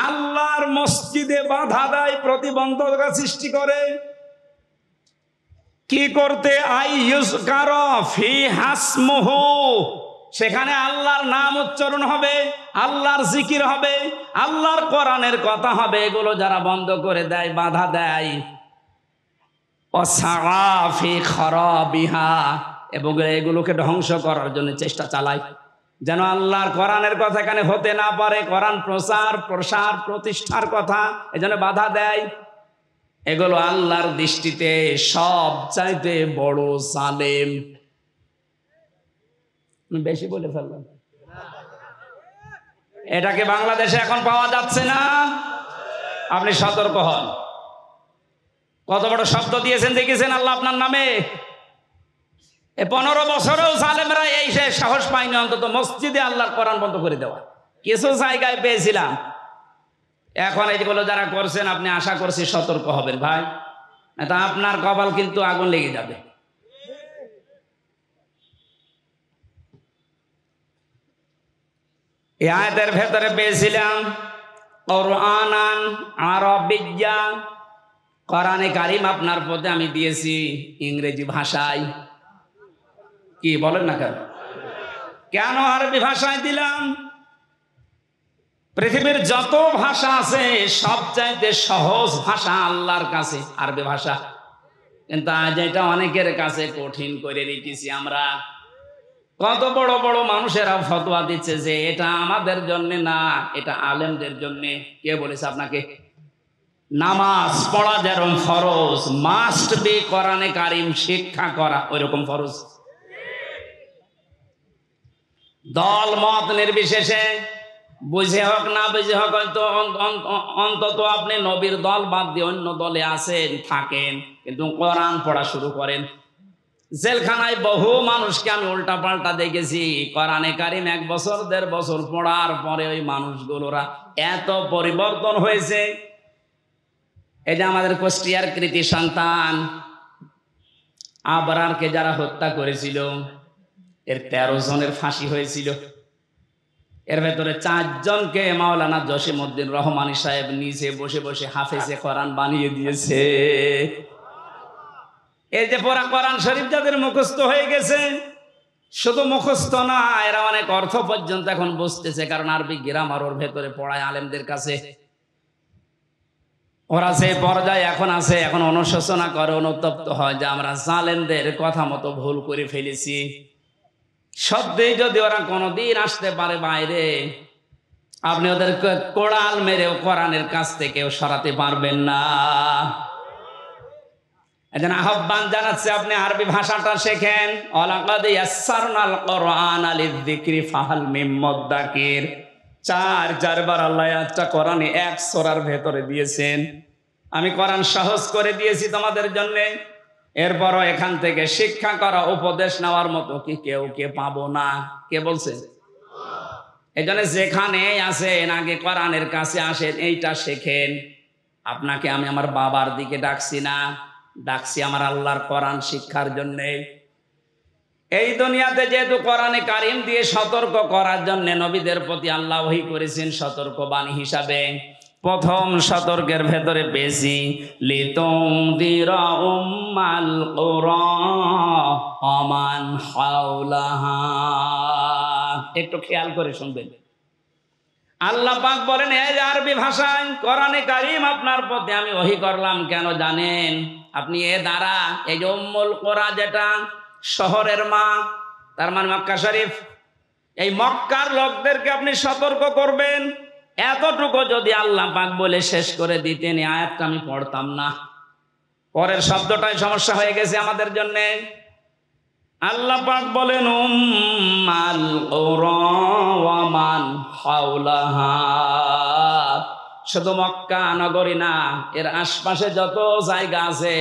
আল্লাহর মসজিদে বাধা দেয়, প্রতিবন্ধকতা সৃষ্টি করে। কি করতে? আইয়ুযকারা ফিহা ইসমুহু, সেখানে আল্লাহর নাম উচ্চারণ হবে, আল্লাহর জিকির হবে, আল্লাহর কোরআনের কথা হবে। এগুলো যারা বন্ধ করে দেয়, বাধা দেয়, ওয়াসআ ফি খারাবিহা, এবং এগুলোকে ধ্বংস করার জন্য চেষ্টা চালায়, যেন আল্লাহর কোরআনের কথা এখানে হতে না পারে, কোরআন প্রচার প্রসার প্রতিষ্ঠার কথা, এজন্য বাধা দেয়। এগুলো আল্লাহর দৃষ্টিতে সব চাইতে বড় জালেম। বেশি বলে ফেললাম। এটাকে বাংলাদেশে এখন পাওয়া যাচ্ছে না, আপনি সতর্ক হন। কত বড় শব্দ দিয়েছেন দেখেছেন আল্লাহ আপনার নামে। 15 বছরেও জালেমরা এই সাহস পায়নি অন্তত মসজিদে আল্লাহর কোরআন বন্ধ করে দেওয়া। কিছু জায়গায় পেয়েছিলাম, এখন এইগুলো যারা করছেন আপনি আশা করছি সতর্ক হবেন ভাই, এটা আপনার কপাল কিন্তু আগুন লেগে যাবে। এই আয়াতের ভেতরে পেয়েছিলাম কুরআনান আরবিয়্যা, কোরআনে কারিম আপনার পথে আমি দিয়েছি ইংরেজি ভাষায়। কি বলেন না কেন? কেন আরবি ভাষায় দিলাম? পৃথিবীর যত ভাষা আছে সবচাইতে সহজ ভাষা আল্লাহর কাছে আরবি ভাষা, কিন্তু আজ এটা অনেকের কাছে কঠিন করে রেখেছি আমরা। কত বড় বড় মানুষেরা ফতোয়া দিচ্ছে যে এটা আমাদের জন্য না, এটা আলেমদের জন্য। কে বলেছে আপনাকে? নামাজ পড়া যেরকম ফরজ, মাস্ট বি কোরআনে কারিম শিক্ষা করা ওইরকম ফরজ। দল মত নির্বিশেষে, বুঝে হোক না বুঝে হোক, অন্তত আপনি নবীর দল বাদ দিয়ে অন্য দলে আছেন, থাকেন, কিন্তু কোরআন পড়া শুরু করেন। জেলখানায় বহু মানুষকে আমি উল্টা পাল্টা দেখেছি, কোরআনে কারিম 1 বছর 1.5 বছর পড়ার পরে ওই মানুষগুলোরা এত পরিবর্তন হয়েছে। এই যে আমাদের কুষ্টিয়ার কৃতি সন্তান আবরারকে যারা হত্যা করেছিল, এর 13 জনের ফাঁসি হয়েছিল। এর ভেতরে 4 জনকে মাওলানা জসিমউদ্দিন রহমানী সাহেব নিজে বসে বসে হাফেজে কোরআন বানিয়ে দিয়েছে। এই যে পুরা কোরআন শরীফ যাদের মুখস্থ হয়ে গেছে, শুধু মুখস্থ না, এরা অনেক অর্থ পর্যন্ত এখন বুঝতেছে, কারণ আরবি গ্রামার ওর ভেতরে পড়ায় আলেমদের কাছে। ওরা সেই পর্যায়ে এখন আছে, এখন অনুশোচনা করে, অনুতপ্ত হয় যে আমরা জালেমদের কথা মতো ভুল করে ফেলেছি। সত্যিই যদি ওরা কোনোদিন আসতে পারে বাইরে, আপনি ওদেরকে কোড়াল মেরেও কোরআনের কাছ থেকেও সরাতে পারবেন না। এজন্য আহ্বান জানাচ্ছে, আপনি আরবি ভাষাটা শেখেন। ওয়ালাকাদ ইয়াসসারনাল কোরআনা লিযিকরি ফাহাল মিন মুদ্দাকির। 4বার আল্লাহ আয়াতটা কোরআনে 1 সূরার ভেতরে দিয়েছেন। আমি কোরআন সহজ করে দিয়েছি তোমাদের জন্য, এরপরও এখান থেকে শিক্ষা করা, উপদেশ নেওয়ার মতো কি কেউ পাবো না? কে বলছে? এই জন্য যেখানে আসেন আগে কোরআনের কাছে আসেন, এইটা শেখেন। আপনাকে আমি আমার বাবার দিকে ডাকছি না, ডাকছি আমার আল্লাহর কোরআন শিক্ষার জন্যে। এই দুনিয়াতে যেহেতু কোরআনে কারিম দিয়ে সতর্ক করার জন্য নবীদের প্রতি আল্লাহ ওহী করেছেন সতর্কবাণী হিসাবে। প্রথম সতর্কের ভেতরে পেয়েছি লিতুনদিরা উম্মাল কুরা ওয়া মান হাওলাহা। একটু খেয়াল করে শুনবেন। আল্লাহ পাক বলেন, এই আরবি ভাষায় কোরআনে কারিম আপনার প্রতি আমি ওহী করলাম কেন জানেন? আপনি এ দ্বারা এই যে উম্মুল কুরা, যেটা শহরের মা, তার মানে মক্কা শরীফ, এই মক্কার লোকদেরকে আপনি সতর্ক করবেন। এতটুকু যদি আল্লাহ পাক বলে শেষ করে দিতেন, এই আয়াতটা আমি পড়তাম না। পরের শব্দটাই সমস্যা হয়ে গেছে আমাদের জন্য। আল্লাহ পাক বলেন উম্মাল কুরা ওয়া মান হাওলাহা। শুধু মক্কা নগরী না, এর আশপাশে যত জায়গা আছে,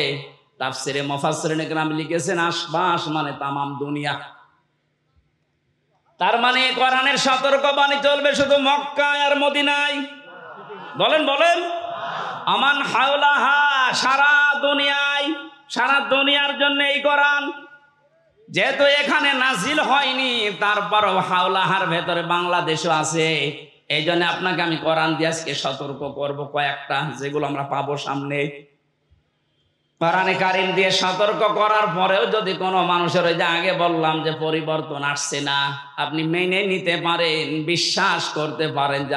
তাফসিরে মুফাসসিরিন কেরাম লিখেছেন আশপাশ মানে তামাম দুনিয়া। তার মানে কোরআনের সতর্কবাণী চলবে শুধু মক্কা আর মদিনায়। বলেন বলেন, আমান হাওলাহা, সারা দুনিয়ায়, সারা দুনিয়ার জন্য এই কোরআন। যেহেতু এখানে নাজিল হয়নি, তারপরও হাওলাহার ভেতরে বাংলাদেশও আছে। এই জন্য আপনাকে আমি কোরআন দিয়ে আজকে সতর্ক করব কয়েকটা, যেগুলো আমরা পাবো সামনে। কোরআনে কারিম দিয়ে সতর্ক করার পরেও যদি কোনো মানুষের, ওই যে আগে বললাম যে পরিবর্তন আসছে না, আপনি মেনে নিতে পারেন, বিশ্বাস করতে পারেন যে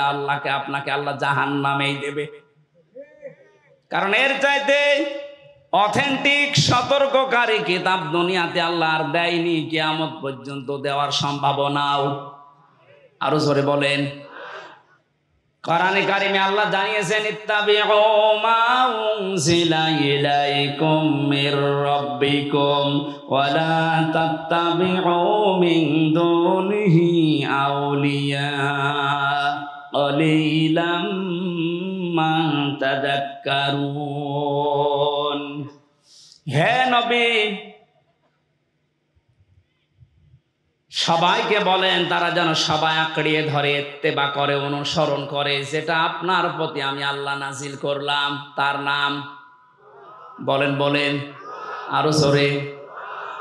আপনাকে আল্লাহ জাহান্নামেই দেবে। কারণ এর চাইতে অথেন্টিক সতর্ককারী কিতাব দুনিয়াতে আল্লাহ আর দেয়নি, কিয়ামত পর্যন্ত দেওয়ার সম্ভাবনাও। আরো জোরে বলেন। কোরআনে কারিমে আল্লাহ জানিয়েছেন ইত্তাবিউ মা উনজিলা ইলাইকুম মির রাব্বিকুম ওয়া লা তাত্তাবিউ মিন দুনিহি আউলিয়া ক্বালিলাম মা তাযাক্কারুন। হে নবী, সবাইকে বলেন তারা যেন সবাই আঁকড়িয়ে ধরে, ইত্তেবা করে, অনুসরণ করে যেটা আপনার প্রতি আমি আল্লাহ নাজিল করলাম, তার নাম বলেন বলেন আরো জোরে।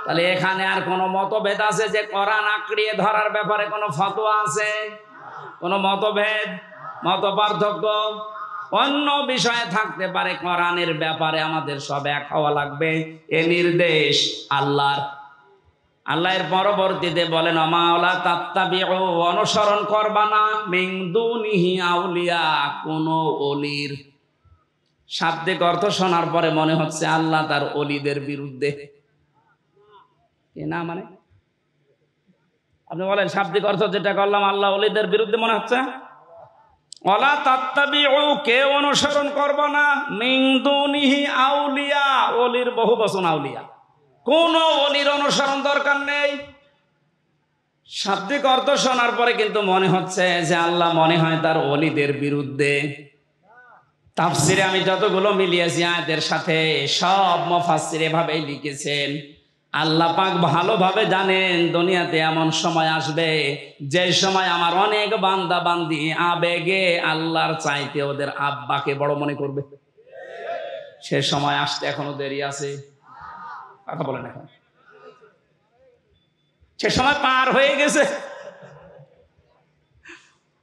তাহলে এখানে আর কোনো মতভেদ আছে যে কোরআন আঁকড়িয়ে ধরার ব্যাপারে কোনো ফতোয়া আছে? কোনো মতভেদ, মত পার্থক্য অন্য বিষয়ে থাকতে পারে, কোরআনের ব্যাপারে আমাদের সব এক হওয়া লাগবে। এ নির্দেশ আল্লাহর। আল্লাহর পরবর্তীতে বলেন ওয়ালা তাত্তাবিউ, অনুসরণ করবা না, মিন দুনিহি আউলিয়া, কোন ওলির। শাব্দিক অর্থ শোনার পরে মনে হচ্ছে আল্লাহ তার ওলিদের বিরুদ্ধে। না মানে আপনি বলেন শাব্দিক অর্থ যেটা করলাম আল্লাহ ওলিদের বিরুদ্ধে মনে হচ্ছে। ওয়ালা তাত্তাবিউ, কে অনুসরণ করবা না, মিন দুনিহি আউলিয়া, ওলির বহু বচন আউলিয়া, কোন ওলির অনুসরণ দরকার নেই। শাব্দিক অর্থ শোনার পরে কিন্তু মনে হচ্ছে যে আল্লাহ মনে হয় তার ওলিদের বিরুদ্ধে। তাফসিরে আমি যতগুলো মিলিয়েছি আয়াতের সাথে, সব মুফাসসির এভাবেই লিখেছেন। আল্লাহ পাক ভালোভাবে জানেন দুনিয়াতে এমন সময় আসবে যে সময় আমার অনেক বান্দা বান্দি আবেগে আল্লাহর চাইতে ওদের আব্বাকে বড় মনে করবে। সে সময় আসতে এখনো দেরি আছে। কথা বলেন, এখন সে সময় পার হয়ে গেছে।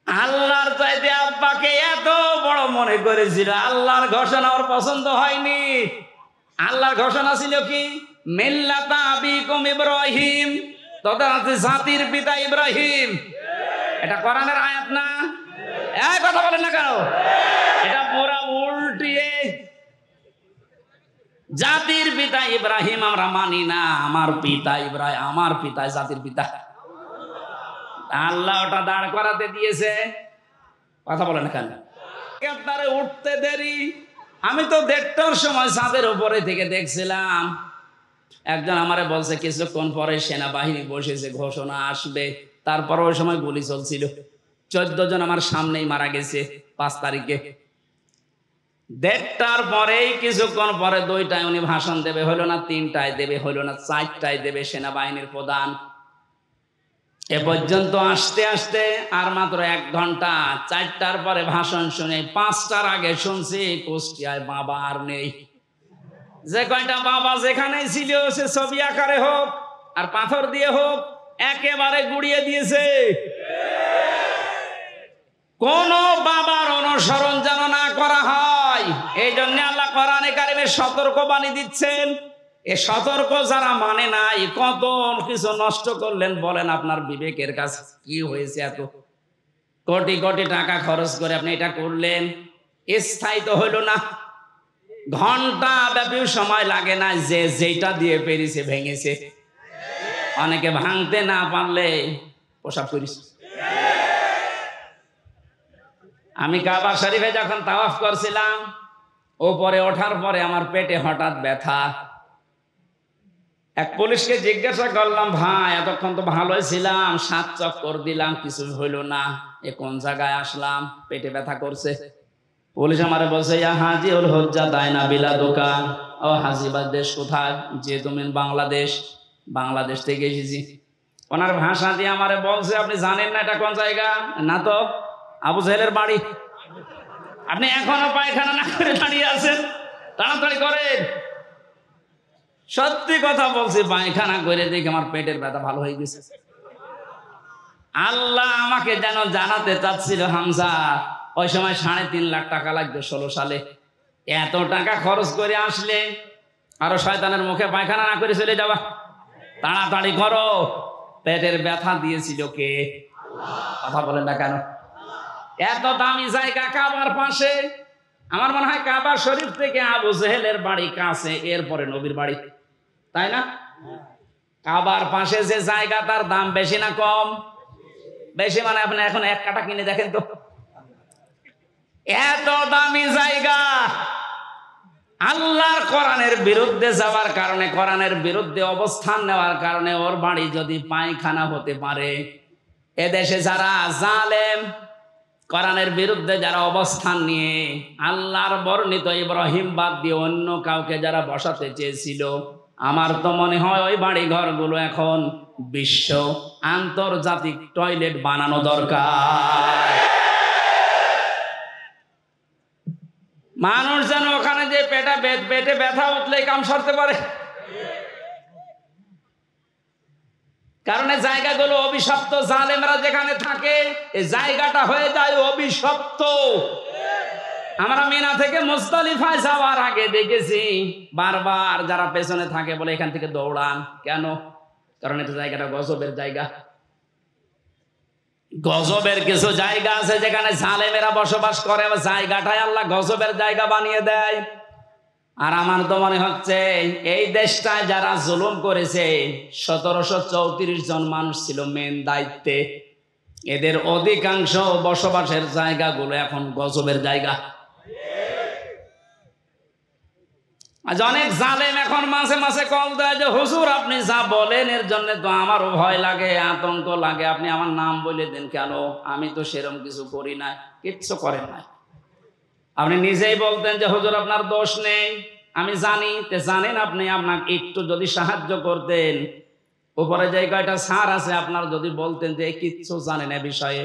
আল্লাহর চাইতে আব্বাকে এত বড় মনে করেছিল, আল্লাহর ঘোষণা ওর পছন্দ হয়নি। আল্লাহর ঘোষণা ছিল কি? মিল্লাতা আবিকুম ইব্রাহিম, তথা জাতির পিতা ইব্রাহিম। এটা কোরআনের আয়াত না? এই কথা বলেন না কেন? এটা পুরা উল্টিয়ে জাতির পিতা ইব্রাহিম আমরা মানি না। আমার পিতা ইব্রাহিম, আমার পিতা জাতির পিতা। আল্লাহ ওটা দাঁড় করাতে দিয়েছে। কথা বলেন কেন? আপনারে উঠতে দেরি। আমি তো 1:30টার সময় ছাদের উপরে থেকে দেখছিলাম, একজন আমারে বলছে কিছুক্ষণ পরে সেনাবাহিনী বসেছে, ঘোষণা আসবে। তারপর ওই সময় গুলি চলছিল। 14 জন আমার সামনেই মারা গেছে 5 তারিখে। 1:30টার পরেই কিছুক্ষণ পরে 2টায় উনি ভাষণ দেবে, হলো না 3টায় দেবে, হলো না 4টায় দেবে সেনাবাহিনীর প্রধান। এ পর্যন্ত আসতে আসতে আর মাত্র 1 ঘন্টা। 4টার পরে ভাষণ শুনে 5টার আগে শুনছি কুষ্টিয়ায় বাবা আর নেই। যে কয়টা বাবা যেখানেই ছিল সে ছবি আকারে হোক আর পাথর দিয়ে হোক একেবারে গুড়িয়ে দিয়েছে। কোন বাবার অনুসরণ যেন না করা হয়, এই জন্য আল্লাহ কোরআনে কারিমে সতর্কবাণী দিচ্ছেন। এ সতর্ক যারা মানে নাই, কত কিছু নষ্ট করলেন বলেন। আপনার বিবেকের কাছে কি হয়েছে? এত কোটি কোটি টাকা খরচ করে আপনি এটা করলেন, স্থায়ী তো হইল না। ঘন্টা ব্যাপী সময় লাগে না, যে যেটা দিয়ে পেরেছে ভেঙেছে। অনেকে ভাঙতে না পারলে প্রসাব করিস। আমি কাবা শরীফে যখন তাওয়াফ করছিলাম, ওপরে ওঠার পরে আমার পেটে হঠাৎ ব্যথা। এক পুলিশকে জিজ্ঞাসা করলাম, ভাই এতক্ষণ তো ভালোই ছিলাম, 7 চক্কর দিলাম, কিছু হইল না, এ কোন জায়গায় আসলাম, পেটে ব্যথা করছে। পুলিশ আমারে বলছে, ইয়া হাজি উল হজ্জা দায়না বিলা দোকান। ও হাজিবার দেশ কোথায়? যে তুমি বাংলাদেশ। বাংলাদেশ থেকে এসেছি। ওনার ভাষা দিয়ে আমারে বলছে, আপনি জানেন না এটা কোন জায়গা? না তো। আবু জেহেলের বাড়ি। আপনি এখনো পায়খানা না করে দাঁড়িয়ে আছেন, তাড়াতাড়ি করেন। সত্যি কথা বলছি, পায়খানা করে দেখে আমার পেটের ব্যথা ভালো হয়ে গেছে। আল্লাহ আমাকে যেন জানাতে চাচ্ছিল, হামজা ওই সময় 3.5 লাখ টাকা লাগবে 16 সালে। এত টাকা খরচ করে আসলে আরো শয়তানের মুখে পায়খানা না করে চলে যাওয়া। তাড়াতাড়ি করো। পেটের ব্যথা দিয়েছিল কে? কথা বলেন না কেন? এত দামি জায়গা কাবার পাশে। আমার মনে হয় কাবা শরীফ থেকে আবু জেহেলের বাড়ি কাছে, এরপরে নবীর বাড়ি, তাই না? কাবার পাশে যে জায়গা, তার দাম বেশি না কম? বেশি। মানে আপনি এখন 1 কাঠা কিনে দেখেন তো, এত দামি জায়গা। আল্লাহর কোরআনের বিরুদ্ধে যাওয়ার কারণে, কোরআনের বিরুদ্ধে অবস্থান নেওয়ার কারণে ওর বাড়ি যদি পায়খানা হতে পারে। এদেশে যারা জালেম, কোরআনের বিরুদ্ধে যারা অবস্থান নিয়ে আল্লাহর বর্ণিত ইব্রাহিম বাদ দিয়ে অন্য কাউকে যারা বসাতে চেয়েছিল, আমার তো মনে হয় ওই বাড়ি ঘরগুলো এখন বিশ্ব আন্তর্জাতিক টয়লেট বানানো দরকার। মানুষ যেন ওখানে যে পেটে ব্যথা উঠলে কাম সারতে পারে। কারণ এই জায়গাগুলো অভিশপ্ত। জালেমরা যেখানে থাকে এই জায়গাটা হয়ে যায় অভিশপ্ত। আমরা মিনা থেকে মুজদালিফায় যাওয়ার আগে দেখেছি বারবার যারা পেছনে থাকে বলে এখান থেকে দৌড়ান। কেন? কারণ এটা জায়গাটা গজবের জায়গা। গজবের কিছু জায়গা আছে যেখানে জালেমেরা বসবাস করে, জায়গাটাই আল্লাহ গজবের জায়গা বানিয়ে দেয়। আর আমার তো মনে হচ্ছে এই দেশটায় যারা জুলুম করেছে 1734 জন মানুষ ছিল মেন দায়িত্বে। এদের অধিকাংশ বসবাসের জায়গাগুলো এখন গজবের জায়গা। আজ অনেক জালেম এখন মাঝে মাঝে কল দেয় যে হুজুর আপনি যা বলেন এর জন্য তো আমারও ভয় লাগে, আতঙ্ক লাগে, আপনি আমার নাম বলে দেন কেন? আমি তো সেরকম কিছু করি না। কিচ্ছু করেন না। আপনি নিজেই বলতেন যে হুজুর আপনার দোষ নেই, আমি জানি। তে জানেন আপনি, আপনাকে একটু যদি সাহায্য করতেন, উপরে যে কয়টা স্যার আছে আপনার যদি বলতেন যে কিচ্ছু জানেন এ বিষয়ে,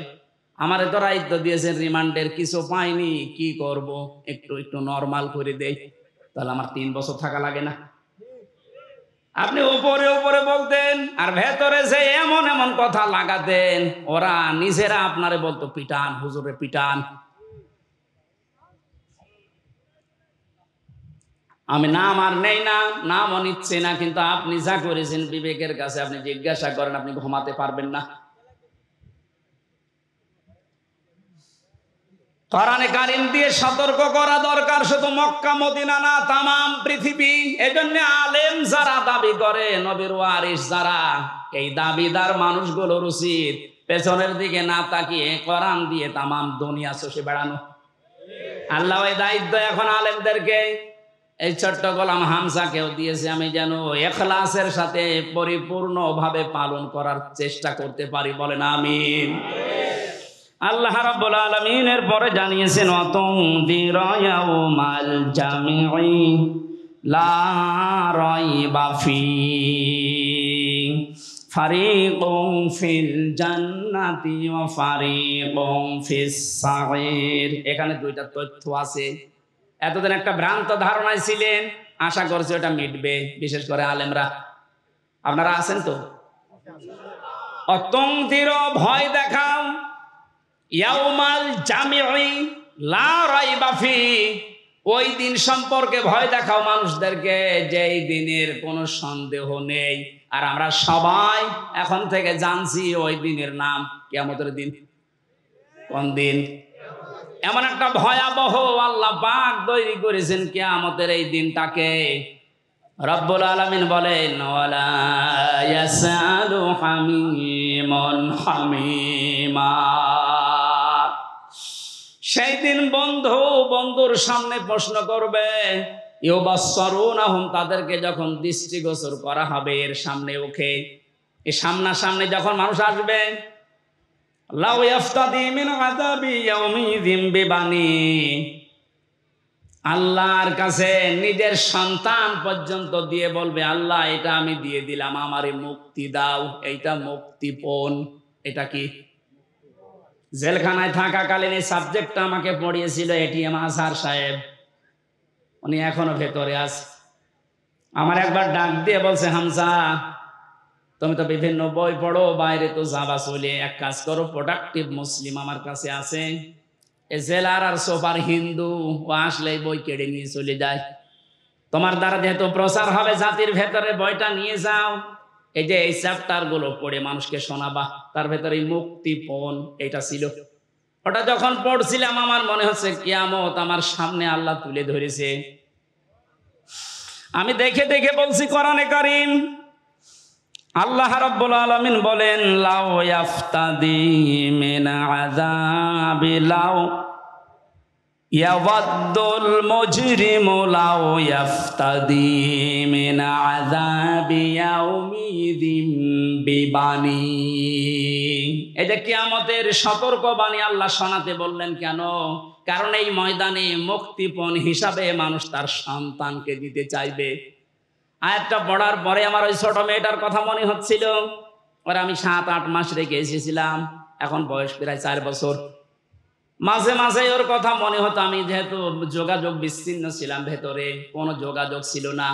আমার তো দায়িত্ব দিয়েছেন রিমান্ডের, কিছু পাইনি, কি করব, একটু নরমাল করে দেই। তাহলে আমার 3 বছর থাকা লাগে না? আপনি উপরে উপরে বলতেন আর ভেতরে যে এমন এমন কথা লাগাতেন, ওরা নিজেরা আপনারে বলতো পিটান হুজুরে পিটান। আমি নাম আর নেই না, নামও নিচ্ছে না, কিন্তু আপনি যা করেছেন বিবেকের কাছে আপনি জিজ্ঞাসা করেন, আপনি ঘুমাতে পারবেন না। কোরআনে কারীম দিয়ে সতর্ক করা দরকার, শুধু মক্কা মদিনা না, তামাম পৃথিবী। এজন্য আলেম যারা দাবি করে, নবীর ওয়ারিস যারা, এই দাবিদার মানুষগুলোর উচিত পেছনের দিকে না তাকিয়ে কোরআন দিয়ে তামাম দুনিয়া চষে বেড়ানো। আল্লাহ এই দায়িত্ব এখন আলেমদেরকে, এই ছোট্ট গোলাম হামজাকেও দিয়েছে। আমি যেন ইখলাসের সাথে পরিপূর্ণভাবে পালন করার চেষ্টা করতে পারি, বলেন আমিন। আল্লাহ রাব্বুল আলামিন এর পরে জানিয়েছেন ওয়াতুনদিরা ইয়াউমাল জামিঈ লা রাইবা ফি ফারিকুন ফিল জান্নাতি ওয়া ফারিকুন ফিস সাঈর। এখানে দুইটা তথ্য আছে। এতদিন একটা ভ্রান্ত ধারণায় ছিলেন, আশা করছি ওটা মিটবে, বিশেষ করে আলেমরা। আপনারা আছেন তো? অতুনদিরা ভয় দেখাও, ইয়াউমাল জামিঈ লা রাইবা ফি, ওই দিন সম্পর্কে ভয় দেখাও মানুষদেরকে, যেই দিনের কোনো সন্দেহ নেই। আর আমরা সবাই এখন থেকে জানছি ওই দিনের নাম কিয়ামতের দিন। কোন দিন? এমন একটা ভয়াবহ আল্লাহ পাক তৈরি করেছেন কিয়ামতের এই দিনটাকে। রব্বুল আলামিন বলেন ওয়ালা ইয়াসালু হামিমুন হামিমা, সেই দিন বন্ধু বন্ধুর সামনে প্রশ্ন করবে। ইউবাসসারুনাহুম, তাদেরকে যখন দৃষ্টিগোচর করা হবে এর সামনে ওকে, এই সামনাসামনি যখন মানুষ আসবে, লাউ ইয়াফতাদি মিন আযাবি ইয়াউমিযিন বিবানি, আল্লাহর কাছে নিজের সন্তান পর্যন্ত দিয়ে বলবে আল্লাহ এটা আমি দিয়ে দিলাম, আমারে মুক্তি দাও। এইটা মুক্তিপণ। এটা কি? জেলখানায় থাকাকালীন এই সাবজেক্টটা আমাকে পড়িয়েছিল এটিএম আজহার সাহেব, উনি এখনো ভেতরে আছে। আমার একবার ডাক দিয়ে বলছে, হামজা তুমি তো বিভিন্ন বই পড়ো, বাইরে তো যাবা চলে, এক কাজ করো, প্রোডাক্টিভ মুসলিম আমার কাছে আছে, এ জেলার আর সোফার হিন্দু, ও আসলে বই কেড়ে নিয়ে চলে যায়। তোমার দ্বারা যেহেতু প্রচার হবে জাতির ভেতরে, বইটা নিয়ে যাও, এই যে এই চ্যাপ্টার গুলো পড়ে মানুষকে শোনাবা। তার ভেতরে মুক্তিপণ এটা ছিল। ওটা যখন পড়ছিলাম আমার মনে হচ্ছে কিয়ামত আমার সামনে আল্লাহ তুলে ধরেছে। আমি দেখে দেখে বলছি কোরআনে কারীম, আল্লাহ রাব্বুল আলামিন বলেন লাউ ইয়াফতাদি মিন আযাবি লাউ ইয়াওয়াদ্দুল মুজরিমু লাউ ইয়াফতাদি মিন আযাবি ইয়াউমিযিন বিবানি। এই যে কিয়ামতের সতর্কবাণী আল্লাহ শোনাতে বললেন কেন? কারণ এই ময়দানে মুক্তিপণ হিসাবে মানুষ তার সন্তানকে দিতে চাইবে। আয়াতটা পড়ার পরে আমার ওই ছোট মেয়েটার কথা মনে হচ্ছিল, ওরা আমি 7-8 মাস রেখে এসেছিলাম, এখন বয়স প্রায় 4 বছর। মাঝে মাঝে ওর কথা মনে হতো। আমি যেহেতু যোগাযোগ বিচ্ছিন্ন ছিলাম, ভেতরে কোনো যোগাযোগ ছিল না।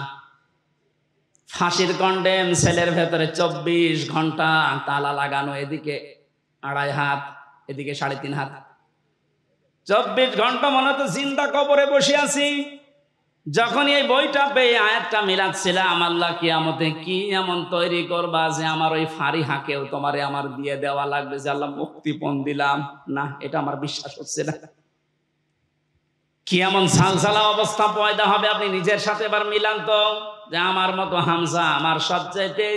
ফাঁসির কন্ডেম সেলের ভেতরে 24 ঘন্টা তালা লাগানো, এদিকে 2.5 হাত, এদিকে 3.5 হাত, 24 ঘন্টা মনে হতো জিন্দা কবরে বসে আছি। যখন এই বইটা পেয়ে আয়াতটা মিলাচ্ছিলাম, আল্লাহ কিয়ামতে কি এমন তৈরি করবা যে আমার ওই ফারিহাকেও তোমারে আমার দিয়ে দেওয়া লাগবে, যে আল্লাহ মুক্তিপণ দিলাম। না, এটা আমার বিশ্বাস হচ্ছে না। কি এমন সালসালা অবস্থা পয়দা হবে, আপনি নিজের সাথে এবার মিলান তো, যে আমার মতো হামজা, আমার সবচাইতে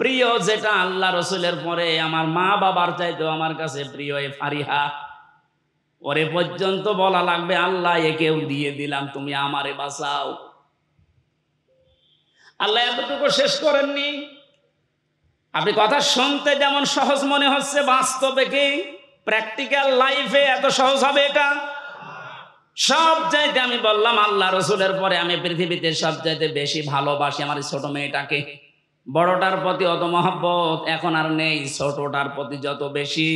প্রিয় যেটা আল্লাহ রসুলের পরে আমার মা বাবার চাইতেও আমার কাছে প্রিয় এই ফারিহা, ওরে পর্যন্ত বলা লাগবে আল্লাহ একেও দিয়ে দিলাম, তুমি আমারে বাঁচাও। আল্লাহ এতটুকু শেষ করেননি। আপনি কথা শুনতে যেমন সহজ মনে হচ্ছে, বাস্তবে কি প্র্যাকটিক্যাল লাইফে এত সহজ হবে এটা? সব চাইতে আমি বললাম আল্লাহ রসুলের পরে আমি পৃথিবীতে সব চাইতে বেশি ভালোবাসি আমার ছোট মেয়েটাকে। বড়টার প্রতি অত মহব্বত এখন আর নেই, ছোটটার প্রতি যত বেশি।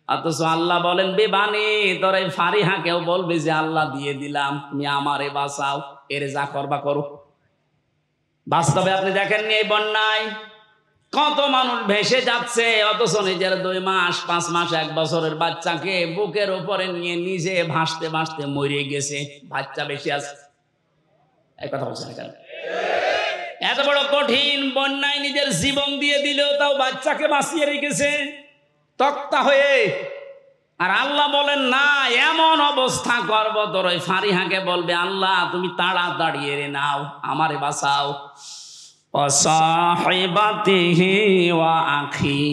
অথচ আল্লাহ বলেন বিবানি, তোর এই ফারিহাকেও বলবি যে আল্লাহ দিয়ে দিলাম, তুমি আমারে বাঁচাও। এর যা করবা করো। বাস্তবে আপনি দেখেননি এই বন্যায় কত মানুষ ভেসে যাচ্ছে, অথচ নিজের 2 মাস 5 মাস 1 বছরের বাচ্চাকে বুকের উপরে নিয়ে নিজে ভাসতে ভাসতে মরে গেছে। বাচ্চা বেশি আছে, এই কথা বলছেন কেন? এত বড় কঠিন বন্যায় নিজের জীবন দিয়ে দিল, তাও বাচ্চাকে বাঁচিয়ে রেখেছে তক্তা হয়ে। আর আল্লাহ বলেন না, এমন অবস্থা করব তোর ওই ফারিহাকে বলবে আল্লাহ তুমি তাড়াতাড়ি এরে নাও, আমারে বাঁচাও। অসাহিবাতিহি ওয়া আখি,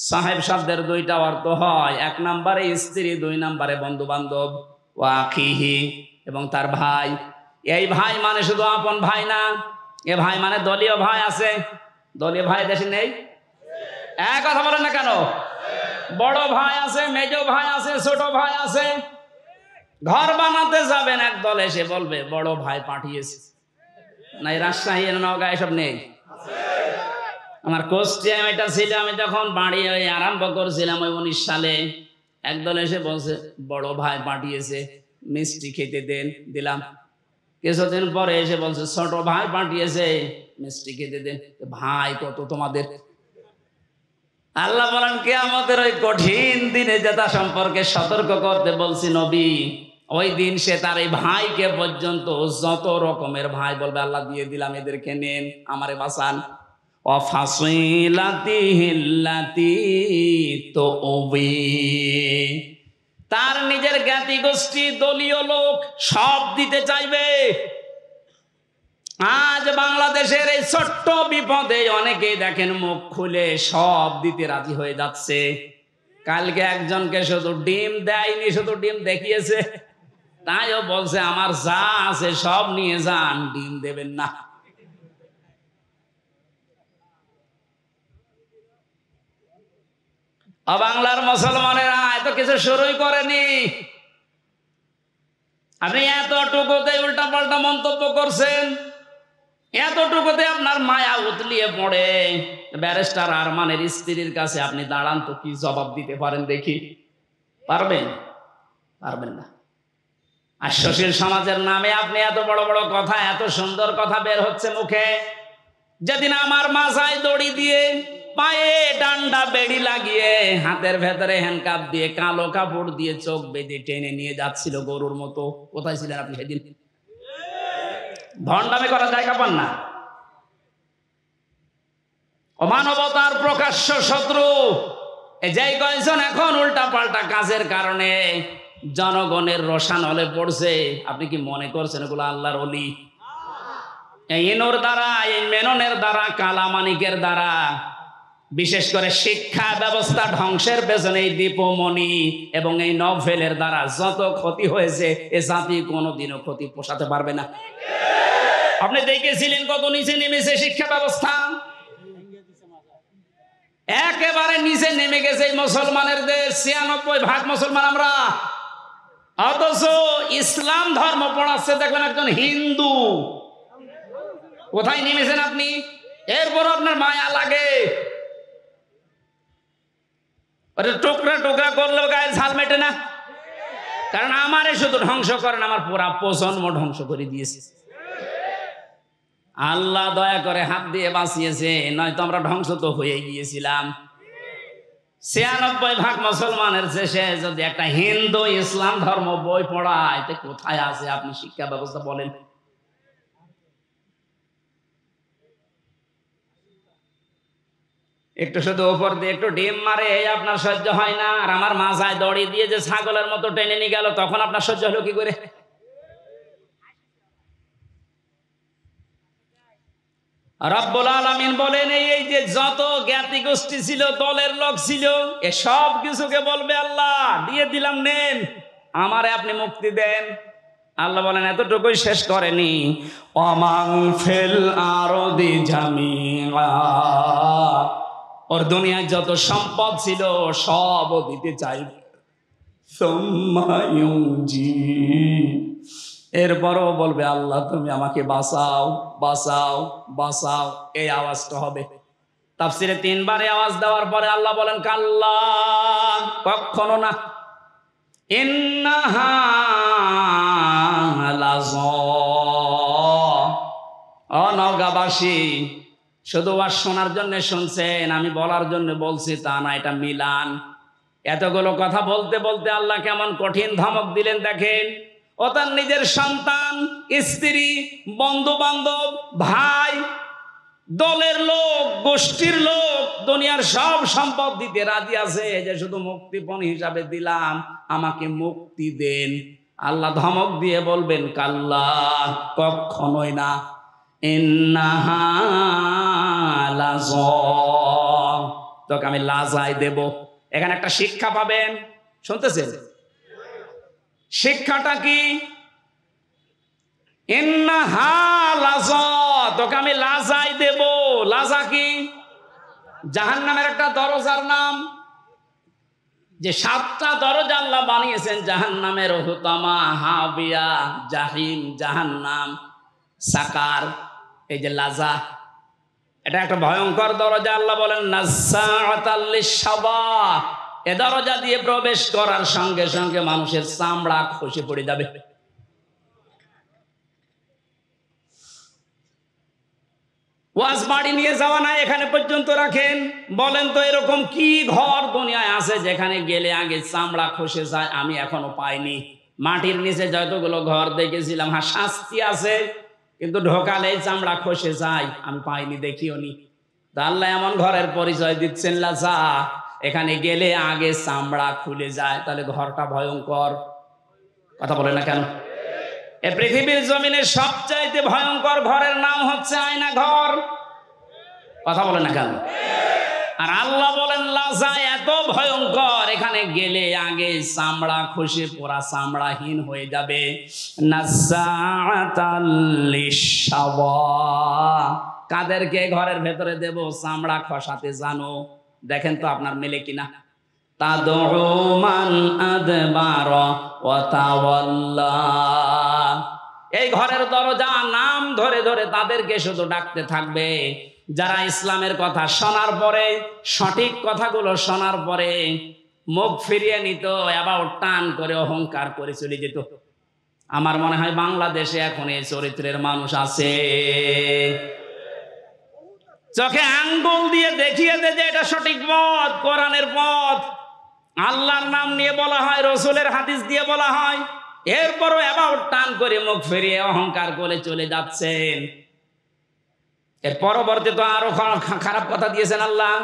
সাহেব শব্দের 2টা অর্থ হয়, 1 নম্বরে স্ত্রী, 2 নম্বরে বন্ধু বান্ধব। ওয়া আখিহি, এবং তার ভাই। এই ভাই মানে শুধু আপন ভাই না, এ ভাই মানে দলীয় ভাই আছে। দলীয় ভাই দেশে নেই? এক কথা বলেন না কেন? বড় ভাই আছে, মেজ ভাই আছে, ছোট ভাই আছে। ঘর বানাতে যাবেন, একদল এসে বলবে বড় ভাই পাঠিয়েছে। না, রাজশাহী নওগাঁ এসব নেই? আমার কোস্টিয়াম এটা ছিল, আমি যখন বাড়ি আরম্ভ করছিলাম ওই 19 সালে, একদল এসে বলছে বড় ভাই পাঠিয়েছে, মিষ্টি খেতে দেন, দিলাম। কিছুদিন পরে এসে বলছে ছোট ভাই পাঠিয়েছে, মিষ্টি খেতে দেন। ভাই কত তোমাদের? আল্লাহ বলেন কিয়ামতের ওই কঠিন দিনে যেটা সম্পর্কে সতর্ক করতে বলছি নবী, ওই দিন সে তার এই ভাইকে পর্যন্ত যত রকমের ভাই বলবে আল্লাহ দিয়ে দিলাম, এদেরকে নেন, আমারে বাঁচান। অফাসিলাতিহিল্লাতি তুবি, তার নিজের জ্ঞাতি গোষ্ঠী, দলীয় লোক সব দিতে চাইবে। আজ বাংলাদেশের এই ছোট্ট বিপদে অনেকেই দেখেন মুখ খুলে সব দিতে রাজি হয়ে যাচ্ছে। কালকে একজনকে শুধু ডিম দেয়নি, শুধু ডিম দেখিয়েছে, তাইও বলছে আমার যা আছে সব নিয়ে যান, ডিম দেবেন না। বাংলার মুসলমানেরা এত কিছু শুরুই করেনি, আপনি এতটুকুতে উল্টা পাল্টা মন্তব্য করছেন, এতটুকুতে আপনার মায়া উতলিয়ে পড়ে। ব্যারিস্টার আরমানের স্ত্রীর কাছে আপনি দাঁড়ান তো, কি জবাব দিতে পারেন দেখি? পারবেন? পারবেন না। আর সুশীল সমাজের নামে আপনি এত বড় বড় কথা, এত সুন্দর কথা বের হচ্ছে মুখে। যেদিন আমার মাথায় দড়ি দিয়ে, পায়ে ডান্ডা বেড়ি লাগিয়ে, হাতের ভেতরে হ্যান্ডকাপ দিয়ে, কালো কাপড় দিয়ে চোখ বেঁধে টেনে নিয়ে যাচ্ছিল গরুর মতো, কোথায় ছিলেন আপনি সেদিন? ভণ্ডামি করা জায়গা পান না। অমানবতার প্রকাশ্য শত্রু যেই কয়েকজন এখন উল্টা পাল্টা কাজের কারণে জনগণের রোষানলে পড়ছে, আপনি কি মনে করছেন এগুলো আল্লাহর ওলি? এই ইনুর দ্বারা, এই মেননের দ্বারা, কালামানিকের দ্বারা, বিশেষ করে শিক্ষা ব্যবস্থা ধ্বংসের পেছনে এই দীপমণি এবং এই নভেলের দ্বারা যত ক্ষতি হয়েছে, এ জাতি কোনোদিনও ক্ষতি পোষাতে পারবে না। আপনি দেখেছিলেন কত নিচে নেমেছে শিক্ষা ব্যবস্থা, একেবারে নিচে নেমে গেছে এই মুসলমানের দেশ। 96% মুসলমান আমরা, অথচ ইসলাম ধর্ম পড়াচ্ছে দেখবেন একজন হিন্দু। কোথায় নেমেছেন আপনি? এরপর আপনার মায়া লাগে, টুকরা টুকরা করলেও গায়ের ঝাল মেটে না। কারণ আমারে শুধু ধ্বংস করেন, আমার পুরা প্রজন্ম ধ্বংস করে দিয়েছে। আল্লাহ দয়া করে হাত দিয়ে বাঁচিয়েছে, নয়তো আমরা ধ্বংস তো হয়ে গিয়েছিলাম। 96% মুসলমানের শেষে যদি একটা হিন্দু ইসলাম ধর্ম বই পড়ায়, তো কোথায় আছে আপনি শিক্ষা ব্যবস্থা বলেন? একটু শুধু উপর দিয়ে একটু ডিম মারে, আপনার সহ্য হয় না। আর আমার মাথায় দড়ি দিয়ে যে ছাগলের মতো টেনে নিয়ে গেল, তখন আপনার সহ্য হলো কি করে? রব্বুল আলামিন বলেন এই যে যত জ্ঞাতি গোষ্ঠী ছিল, দলের লোক ছিল, এ সব কিছুকে বলবে আল্লাহ দিয়ে দিলাম, নেন, আমারে আপনি মুক্তি দেন। আল্লাহ বলেন এতটুকুই শেষ করেনি, ওমান ফিল আরদি জামিআ, ওর দুনিয়ায় যত সম্পদ ছিল সব দিতে চাইবে। সুম্মা ইউনজি, এরপরও বলবে আল্লাহ তুমি আমাকে বাঁচাও, বাঁচাও, বাঁচাও। এই আওয়াজটা হবে। তাফসিরে 3 বারে আওয়াজ দেওয়ার পরে আল্লাহ বলেন কাল্লা, কখনো না। ইন্নাহা ও নওগাঁবাসী, শুধু ওয়াজ শোনার জন্য শুনছেন, আমি বলার জন্য বলছি তা না, এটা মিলান। এতগুলো কথা বলতে বলতে আল্লাহ কেমন কঠিন ধমক দিলেন দেখেন। ও তার নিজের সন্তান, স্ত্রী, বন্ধু বান্ধব, ভাই, দলের লোক, গোষ্ঠীর লোক, দুনিয়ার সব সম্পদ দিতে রাজি আছে, যে শুধু মুক্তিপণ হিসাবে দিলাম, আমাকে মুক্তি দেন। আল্লাহ ধমক দিয়ে বলবেন কাল্লা, কখনোই না, ইন্নাহা লাযা, তোকে আমি লাজায় দেব। এখানে একটা শিক্ষা পাবেন, শুনতেছেন? শিক্ষাটা কি? ইন্নাহা লাযা, তোকে আমি লাজায় দেব। লাজা কি? জাহান্নামের একটা দরজার নাম। যে 7টা দরজা আল্লাহ বানিয়েছেন জাহান্নামের, হুতামা, হাবিয়া, জাহিম, জাহান্নাম, সাকার। এই যে লাজা, এটা একটা ভয়ঙ্কর দরজা। আল্লাহ বলেন নাজ্জাআতাল লিশ-শাওয়া, এ দরজা দিয়ে প্রবেশ করার সঙ্গে সঙ্গে মানুষের চামড়া খসে পড়ে যাবে। ওয়াজ বাড়ি নিয়ে যাওয়া না, এখানে পর্যন্ত রাখেন। বলেন তো এরকম কি ঘর দুনিয়ায় আছে যেখানে গেলে আগে চামড়া খসে যায়? আমি এখনো পাইনি। মাটির নিচে যতগুলো ঘর দেখেছিলাম, হ্যাঁ শাস্তি আছে, কিন্তু ঢোকালেই চামড়া খসে যায়, আমি পাইনি, দেখিও নি। আল্লাহ এমন ঘরের পরিচয় দিচ্ছেন লাজা, এখানে গেলে আগে চামড়া খুলে যায়। তাহলে ঘরটা ভয়ঙ্কর। কথা বলে না কেন? এই পৃথিবীর জমিনের সবচাইতে ভয়ঙ্কর ঘরের নাম হচ্ছে আয়না ঘর। কথা বলে না কেন? আর আল্লাহ বলেন লাজা এত ভয়ঙ্কর, এখানে গেলে আগে চামড়া খসে পুরা চামড়াহীন হয়ে যাবে। নাজ্জাআতাল লিশ-শাওয়া, কাদেরকে ঘরের ভেতরে দেব চামড়া খসাতে জানো? দেখেন তো আপনার মেলে কিনা। তাদউ মান আদবারা ওয়া তাওয়াল্লা, এই ঘরের দরজা নাম ধরে ধরে তাদেরকে শুধু ডাকতে থাকবে যারা ইসলামের কথা শোনার পরে, সঠিক কথাগুলো শোনার পরে মুখ ফিরিয়ে নিত, এবার টান করে অহংকার করে চলে যেত। আমার মনে হয় বাংলাদেশে এখন এই চরিত্রের মানুষ আছে। চোখে আঙ্গুল দিয়ে দেখিয়ে দে যে এটা সঠিক পথ, কোরআনের পথ। আল্লাহর নাম নিয়ে বলা হয়, রসুলের হাদিস দিয়ে বলা হয়, এরপরও এবার টান করে মুখ ফিরিয়ে অহংকার করে চলে যাচ্ছেন। এর পরবর্তী তো আরো খারাপ কথা দিয়েছেন আল্লাহ,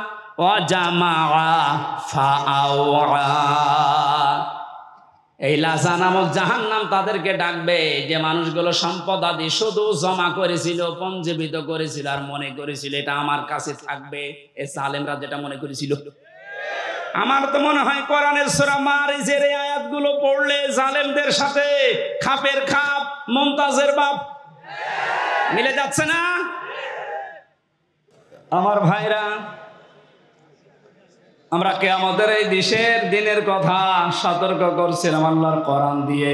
এই লাজা নামক জাহান্নাম তাদেরকে ডাকবে যে মানুষগুলো সম্পদ আদি শুধু জমা করেছিল, পঞ্জীবিত করেছিল, আর মনে করেছিল এটা আমার কাছে থাকবে। এই জালেমরা যেটা মনে করেছিল। আমার তো মনে হয় কোরআনের সূরা মারিজের এই আয়াতগুলো পড়লে জালেমদের সাথে খাপের খাপ, মুমতাজের বাপ মিলে যাচ্ছে না? আমার ভাইরা, আমরা কিয়ামতের এই দিনের কথা সতর্ক করছিলাম আল্লাহর কোরআন দিয়ে।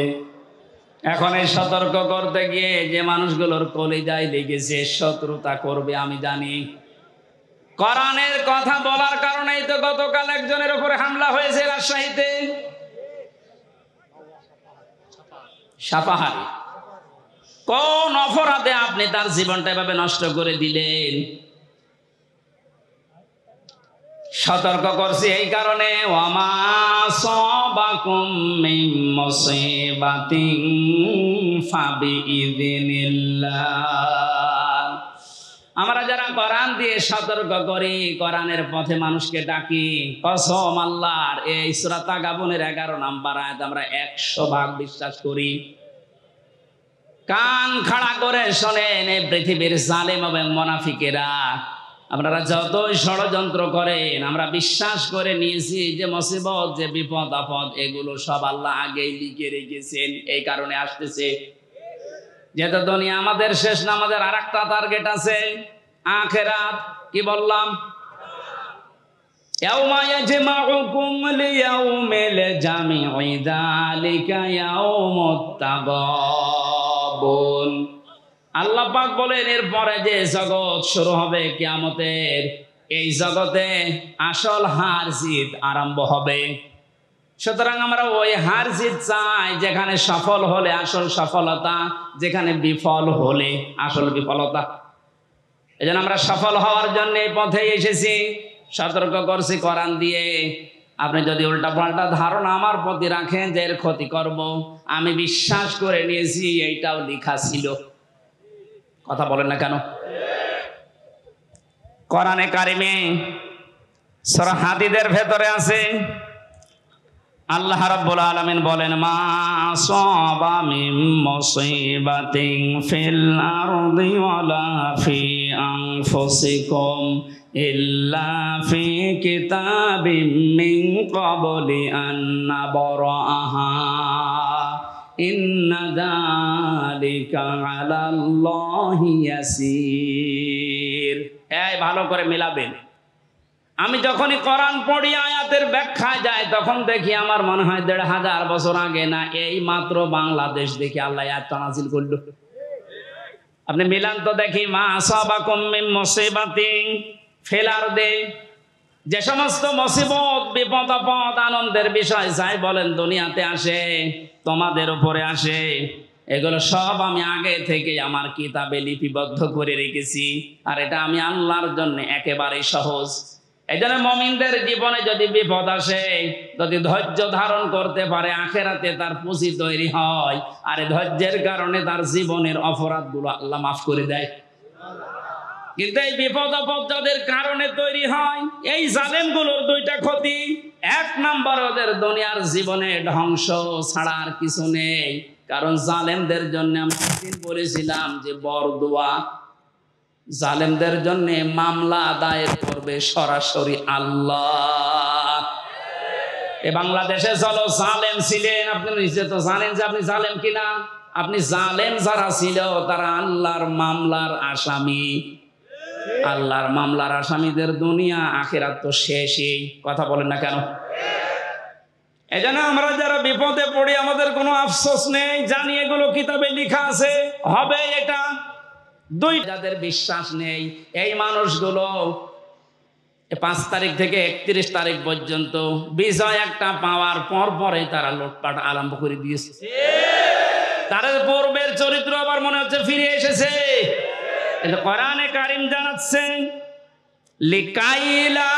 এখন এই সতর্ক করতে গিয়ে যে মানুষগুলোর কলিজায় লেগেছে শত্রুতা করবে আমি জানি। কোরআনের কথা বলার কারণেই তো গতকাল একজনের উপরে হামলা হয়েছে রাজশাহীতে। সাপাহারি কোন অপরাধে আপনি তার জীবনটা এভাবে নষ্ট করে দিলেন? সতর্ক করছি এই কারণে, ওয়ামা সাবাকুম মিন মুসিবাতিন ফাবিইযনিল্লাহ। আমরা যারা কোরআন দিয়ে সতর্ক করি, কোরআনের পথে মানুষকে ডাকি, কসম আল্লাহর, এই সূরা তাগাবুনের 11 নম্বর আয়াত আমরা 100 ভাগ বিশ্বাস করি। কান খাড়া করে শোনেন, এই পৃথিবীর জালেম এবং মুনাফিকেরা আপনারা যতই ষড়যন্ত্র করেন, আমরা বিশ্বাস করে নিয়েছি যে মুসিবত, যে বিপদ আপদ, এগুলো সব আল্লাহ আগেই লিখে রেখেছেন। এই কারণে আসতেছে। যেহেতু দুনিয়া আমাদের শেষ না, আমাদের আর একটা টার্গেট আছে, আখিরাত। কি বললাম? ইয়াউমা ইয়াজমাউকুম লিয়াউমিল জামিই যালিকা ইয়াউমুত তাগাবুন। আল্লাহ পাক বলেন এরপরে যে জগৎ শুরু হবে কিয়ামতের, এই জগতে আসল হার জিত আরম্ভ হবে। সুতরাং আমরা ওই হার জিত চাই যেখানে সফল হলে আসল সফলতা, যেখানে বিফল হলে আসল বিফলতা। এই জন্য আমরা সফল হওয়ার জন্য এই পথে এসেছি, সতর্ক করছি কোরআন দিয়ে। আপনি যদি উল্টাপাল্টা ধারণা আমার প্রতি রাখেন যে এর ক্ষতি করব, আমি বিশ্বাস করে নিয়েছি এইটাও লেখা ছিল। কথা বলেন না কেন? কোরআনে কারিমে সূরা হাদীদের ভেতরে আছে, আল্লাহ রাব্বুল আলামিন বলেন, মা আসাবা মিন মুসিবাতিন ফিল আরদি ওয়ালা ফি আনফুসিকুম ইল্লা ফি কিতাবিম মিন ক্বাবলি আন নাবরাহা ইন্না যালিকা আলাল্লাহি ইয়াসির। এই ভালো করে মিলাবেন। আমি যখনই কোরআন পড়ি আয়াতের ব্যাখ্যা যায় তখন দেখি আমার মনে হয় ১৫০০ বছর আগে না এই মাত্র বাংলাদেশ দেখি আল্লাহ আয়াতটা নাযিল করলো। আপনি মিলান তো দেখি, মা আসাবাকুম মিন মুসিবাতিন ফিল আরদি, যে সমস্ত মুসিবত বিপদ আপদ আনন্দের বিষয় যাই বলেন দুনিয়াতে আসে, তোমাদের উপরে আসে, এগুলো সব আমি আগে থেকে আমার কিতাবে লিপিবদ্ধ করে রেখেছি। আর এটা আমি আল্লাহর জন্য একেবারেই সহজ। এই জন্য মুমিনদের জীবনে যদি বিপদ আসে, যদি ধৈর্য ধারণ করতে পারে, আখেরাতে তার পুঁজি তৈরি হয়। আর এই ধৈর্যের কারণে তার জীবনের অপরাধগুলো আল্লাহ মাফ করে দেয়। কিন্তু এই বিপদ আপদ যাদের কারণে তৈরি হয়, এই জালেমগুলোর দুইটা ক্ষতি। এক নাম্বার, ওদের দুনিয়ার জীবনে ধ্বংস ছাড়া আর কিছু নেই। কারণ জালেমদের জন্য আমি একদিন বলেছিলাম যে বরদোয়া, জালেমদের জন্য মামলা দায়ের করবে সরাসরি আল্লাহ। এ বাংলাদেশে চলো জালেম ছিলেন, আপনি নিজে তো জানেন যে আপনি জালেম কিনা। আপনি জালেম যারা ছিল তারা আল্লাহর মামলার আসামি। আল্লাহর মামলার আসামিদের দুনিয়া আখিরাত তো শেষই। কথা বলেন না কেন? এজন্য আমরা যারা বিপদে পড়ি আমাদের কোনো আফসোস নেই, জানি এগুলো কিতাবে লেখা আছে, হবে এটা। দুই, যাদের বিশ্বাস নেই এই মানুষগুলো 5 তারিখ থেকে 31 তারিখ পর্যন্ত বিজয় একটা পাওয়ার পর পরে তারা লুটপাট আরম্ভ করে দিয়েছে। তাদের পূর্বের চরিত্র আবার মনে হচ্ছে ফিরে এসেছে। কোরআনে কারিম জানাচ্ছে, লিকাইলা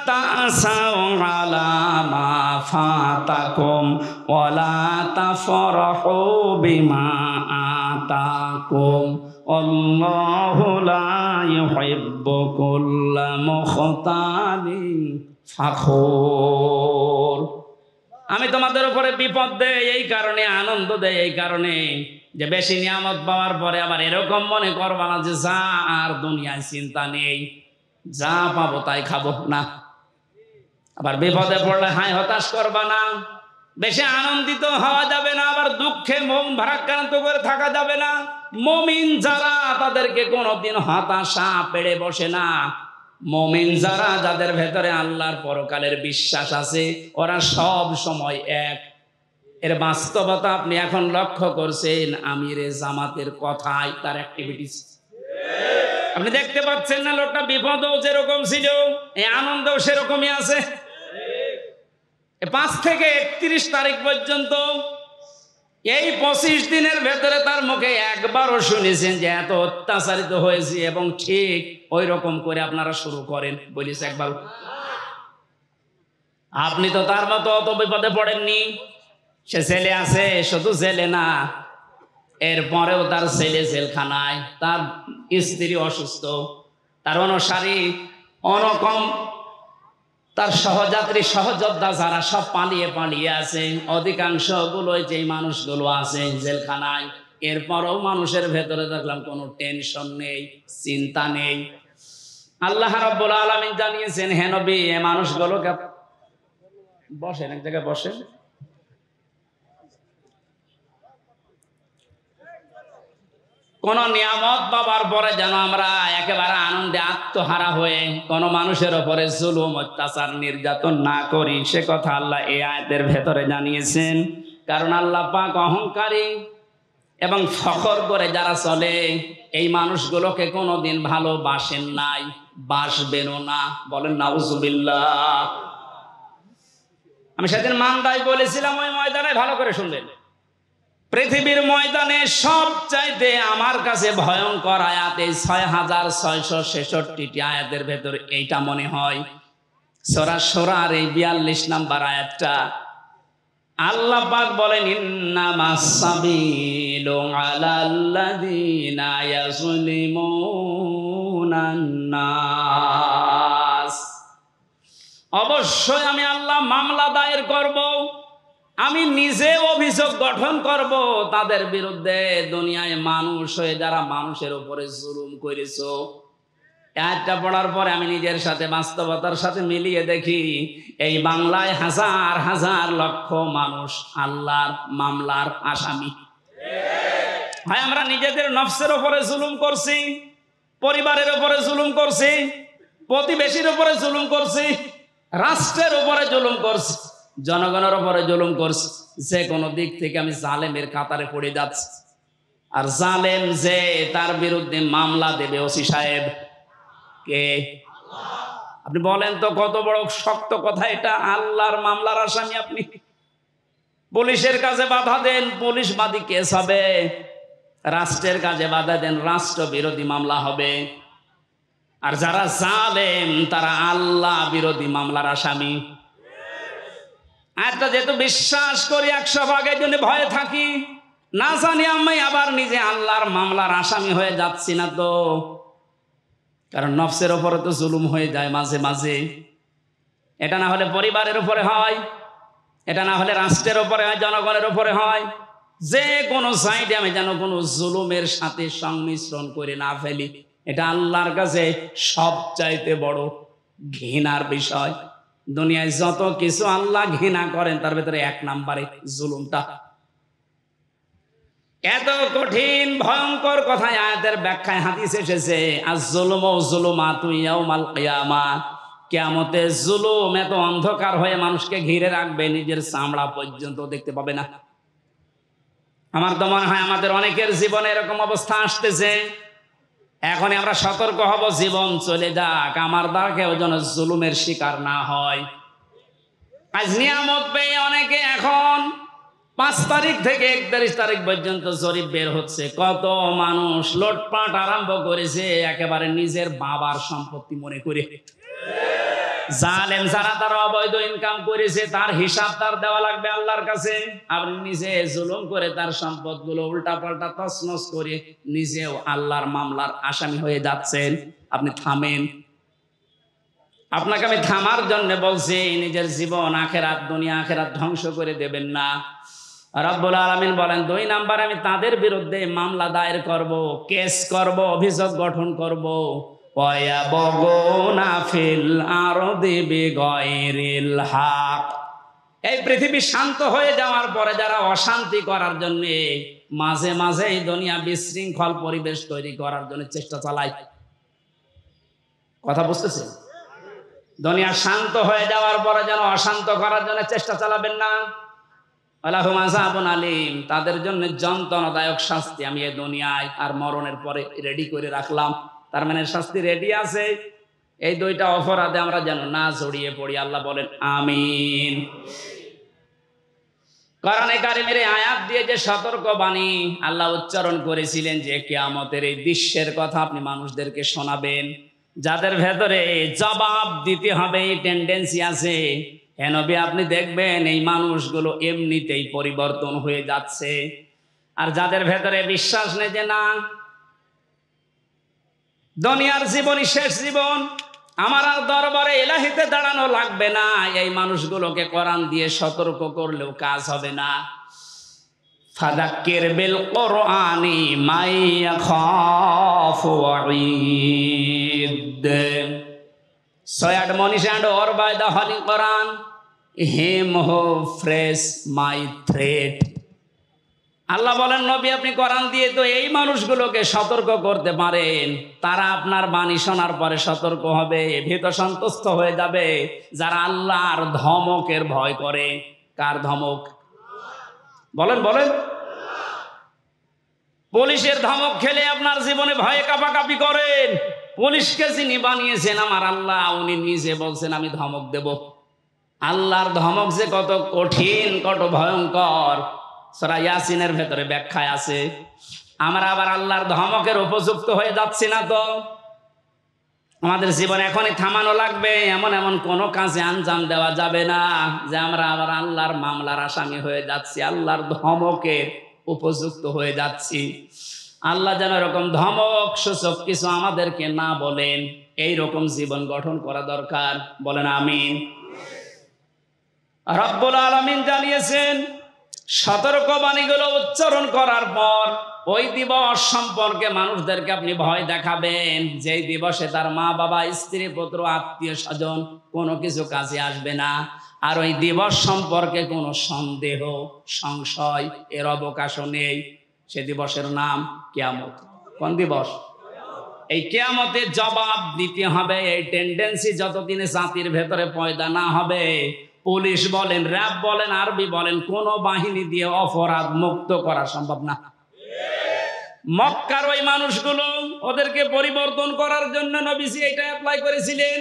তাসাউ আলা মা ফাতাকুম ওয়ালা তাফরাহু বিমা আতাকুম আল্লাহু লা ইউহিব্বু কুল্লা মুখতালিন ফাখুর। আমি তোমাদের উপরে বিপদ দেই এই কারণে, আনন্দ দেই এই কারণে যে বেশি নিয়ামত পাওয়ার পরে আবার এরকম মনে করবা না যে যা আর দুনিয়ায় চিন্তা নেই, যা পাবো তাই খাবো না। আবার বিপদে পড়লে হাই হতাশ করবা না। বেশি আনন্দিত হওয়া যাবে না, আবার দুঃখে মন ভারাক্রান্ত করে থাকা যাবে না। মুমিন যারা তাদেরকে কোনোদিন হতাশা পেড়ে বসে না। মুমিন যারা, যাদের ভেতরে আল্লাহর পরকালের বিশ্বাস আছে, ওরা সব সময় এক। এর বাস্তবতা আপনি এখন লক্ষ্য করছেন আমিরে জামাতের কথায়, তার অ্যাক্টিভিটিস আপনি দেখতে পাচ্ছেন না। লোকটা বিপদও যেরকম ছিল, এই আনন্দও সেরকমই আছে। 5 থেকে 31 তারিখ পর্যন্ত এই 25 দিনের ভেতরে তার মুখে একবারও শুনেছেন যে এত অত্যাচারিত হয়েছে এবং ঠিক ওই রকম করে আপনারা শুরু করেন বলেছে একবার? আপনি তো তার মতো অত বিপদে পড়েননি। সে ছেলে আছে, শুধু ছেলে না, এরপরেও তার ছেলে জেলখানায়, তার স্ত্রী অসুস্থ, তার অনুসারী অনকম, তার সহযাত্রী সহযোদ্ধা যারা সব পালিয়ে পালিয়ে আছে, অধিকাংশ গুলোই যে মানুষগুলো আছে জেলখানায়। এরপরও মানুষের ভেতরে দেখলাম কোনো টেনশন নেই, চিন্তা নেই। আল্লাহ রাব্বুল আলামিন জানিয়েছেন, হে নবী, এই মানুষগুলোকে বসেন, এক জায়গায় বসেন। কোন নিয়ামত পাবার পরে যেন আমরা একেবারে আনন্দে আত্মহারা হয়ে কোন মানুষের উপরে জুলুম অত্যাচার নির্যাতন না করি, সে কথা আল্লাহ এই আয়াতের ভেতরে জানিয়েছেন। কারণ আল্লাহ পাক অহংকারী এবং ফখর করে যারা চলে, এই মানুষগুলোকে কোনোদিন ভালোবাসেন নাই, বাসবেনও না। বলেন নাউজুবিল্লাহ। আমি সেদিন মান্দায় বলেছিলাম, ওই ময়দানে ভালো করে শুনবেন, পৃথিবীর ময়দানে সবচাইতে আমার কাছে ভয়ঙ্কর আয়াত এই 6666টি আয়াতের ভেতর এইটা মনে হয় সূরা শূরার এই 42 নাম্বার আয়াতটা। আল্লাহ পাক বলেন, ইন্নামাস সাবিলু আলাল্লাযিনা ইয়াযলিমুনান নাস। অবশ্যই আমি আল্লাহ মামলা দায়ের করব, আমি নিজে অভিযোগ গঠন করব তাদের বিরুদ্ধে, দুনিয়ায় মানুষ হয়ে যারা মানুষের উপরে জুলুম করেছো। আয়াতটা পড়ার পরে আমি নিজের সাথে বাস্তবতার সাথে মিলিয়ে দেখি, এই বাংলায় হাজার হাজার লক্ষ মানুষ আল্লাহর মামলার আসামি। ভাই, আমরা নিজেদের নফসের উপরে জুলুম করছি, পরিবারের উপরে জুলুম করছি, প্রতিবেশীর উপরে জুলুম করছি, রাষ্ট্রের উপরে জুলুম করছি, জনগণের উপরে জুলুম করছি। যে কোনো দিক থেকে আমি জালেমের কাতারে পড়ে যাচ্ছি। আর জালেম যে, তার বিরুদ্ধে মামলা দেবে ওসি সাহেব কে? আপনি বলেন তো, কত বড় শক্ত কথা এটা। আল্লাহর মামলার আসামি আপনি। পুলিশের কাছে বাধা দেন, পুলিশ বাদী কেস হবে। রাষ্ট্রের কাজে বাধা দেন, রাষ্ট্র বিরোধী মামলা হবে। আর যারা জালেম তারা আল্লাহ বিরোধী মামলার আসামি। একটা যেহেতু বিশ্বাস করি 100 ভাগের জন্য ভয়ে থাকি, না জানি আমি আবার নিজে আল্লাহর মামলার আসামি হয়ে যাচ্ছি না তো। কারণ নফসের উপরে তো জুলুম হয়ে যায় মাঝে মাঝে। এটা না হলে পরিবারের উপরে হয়, এটা না হলে রাষ্ট্রের উপরে হয়, জনগণের উপরে হয়। যে কোনো সাইডে আমি যেন কোনো জুলুমের সাথে সংমিশ্রণ করে না ফেলি, এটা আল্লাহর কাছে সবচাইতে বড় ঘৃণার বিষয়। দুনিয়ায় যত কিছু আল্লাহ ঘৃণা করেন তার ভেতরে 1 নম্বরে জুলুমটা। এত কঠিন ভয়ঙ্কর কথা আয়াতের ব্যাখ্যায় হাদিস এসেছে, আয-যুলমু যুলুমাতু ইয়াউমাল কিয়ামা। কিয়ামতে জুলুম এত অন্ধকার হয়ে মানুষকে ঘিরে রাখবে, নিজের চামড়া পর্যন্ত দেখতে পাবে না। আমার তো মনে হয় আমাদের অনেকের জীবনে এরকম অবস্থা আসতেছে। এখনই আমরা সতর্ক হব, জীবন চলে যাক, আমার দ্বারা কেউ যেন জুলুমের শিকার না হয়। আজ নিয়ামত পেয়ে অনেকে এখন 5 তারিখ থেকে 31 তারিখ পর্যন্ত জরিপ বের হচ্ছে, কত মানুষ লুটপাট আরম্ভ করেছে একেবারে নিজের বাবার সম্পত্তি মনে করে। জালেম যারা তারা অবৈধ ইনকাম করেছে, তার হিসাব তার দেওয়া লাগবে আল্লাহর কাছে। আপনি নিজে জুলুম করে তার সম্পদগুলো উল্টা পাল্টা তছনছ করে নিজেও আল্লাহর মামলার আসামি হয়ে যাচ্ছেন। আপনি থামেন। আপনাকে আমি থামার জন্য বলছি, নিজের জীবন আখেরাত, দুনিয়া আখেরাত ধ্বংস করে দেবেন না। রব্বুল আলামিন বলেন, 2 নাম্বার, আমি তাদের বিরুদ্ধে মামলা দায়ের করব, কেস করব, অভিযোগ গঠন করব। ওয়ায়াবগুনা ফিল আরদি বিগাইরিল হক। এই পৃথিবী শান্ত হয়ে যাওয়ার পরে যারা অশান্তি করার জন্য মাঝে মাঝে এই দুনিয়া বিশৃঙ্খল পরিবেশ তৈরি করার জন্য চেষ্টা চালায়। কথা বুঝতেছেন? দুনিয়া শান্ত হয়ে যাওয়ার পরে যেন অশান্ত করার জন্য চেষ্টা চালাবেন না। আলাহুম আযাবুন আলীম, তাদের জন্য যন্ত্রণাদায়ক শাস্তি আমি এই দুনিয়ায় আর মরণের পরে রেডি করে রাখলাম। তার মানে শাস্তি রেডি আছে। এই 2টা অপরাধে আমরা যেন না জড়িয়ে পড়ি। আল্লাহ বলেন আমিন। কোরআনে কারিমের আয়াত দিয়ে যে সতর্কবাণী আল্লাহ উচ্চারণ করেছিলেন যে কিয়ামতের এই দৃশ্যের কথা আপনি মানুষদেরকে শোনাবেন, যাদের ভেতরে জবাব দিতে হবে এই টেন্ডেন্সি আছে, হে নবী আপনি দেখবেন এই মানুষগুলো এমনিতেই পরিবর্তন হয়ে যাচ্ছে। আর যাদের ভেতরে বিশ্বাস নেই যে না, দুনিয়ার জীবনই শেষ জীবন, আমার আর দরবারে ইলাহিতে দাঁড়ানো লাগবে না, এই মানুষগুলোকে কোরআন দিয়ে সতর্ক করলেও কাজ হবে না। ফাযাক্কির বিল কুরআনি মান ইয়াখাফু ওয়াঈদ। So admonish and or by the Holy Quran him who frees my threat. আল্লাহ বলেন, নবী আপনি কোরআন দিয়ে তো এই মানুষগুলোকে সতর্ক করতে পারেন, তারা আপনার বাণী শোনার পরে সতর্ক হবে, ভীত সন্তুষ্ট হয়ে যাবে, যারা আল্লাহর ধমকের ভয় করে। কার ধমক? বলেন বলেন। পুলিশের ধমক খেলে আপনার জীবনে ভয়ে কাঁপাকাঁপি করেন। পুলিশকে যিনি বানিয়েছেন আমার আল্লাহ, উনি নিজে বলছেন আমি ধমক দেব। আল্লাহর ধমক যে কত কঠিন, কত ভয়ঙ্কর, সূরা ইয়াসিনের ভেতরে ব্যাখ্যায় আছে। আমরা আবার আল্লাহর ধমকের উপযুক্ত হয়ে যাচ্ছি না তো। আমাদের জীবন এখনই থামানো লাগবে। এমন এমন কোনো কাজে আঞ্জাম দেওয়া যাবে না যে আমরা আবার আল্লাহর মামলার আসামি হয়ে যাচ্ছি, আল্লাহর ধমকের উপযুক্ত হয়ে যাচ্ছি। আল্লাহ যেন এরকম ধমক সূচক কিছু আমাদেরকে না বলেন, এই রকম জীবন গঠন করা দরকার। বলেন আমিন। রব্বুল আলামিন জানিয়েছেন, সতর্কবাণীগুলো উচ্চারণ করার পর ওই দিবস সম্পর্কে মানুষদেরকে আপনি ভয় দেখাবেন, যেই দিবসে তার মা বাবা, স্ত্রী, পুত্র, আত্মীয় স্বজন কোনো কিছু কাজে আসবে না। আর ওই দিবস সম্পর্কে কোনো সন্দেহ, সংশয় এর অবকাশও নেই। সে দিবসের নাম কিয়ামত। কোন দিবস? এই কিয়ামতে জবাব দিতে হবে। এই টেন্ডেন্সি যতদিনে জাতির ভেতরে পয়দা না হবে, পুলিশ বলেন, র্যাব বলেন, আরবি বলেন, কোন বাহিনী দিয়ে অপরাধ মুক্ত করা সম্ভব না। মক্কার ওই মানুষগুলো, ওদেরকে পরিবর্তন করার জন্য নবীজি এটা অ্যাপ্লাই করেছিলেন।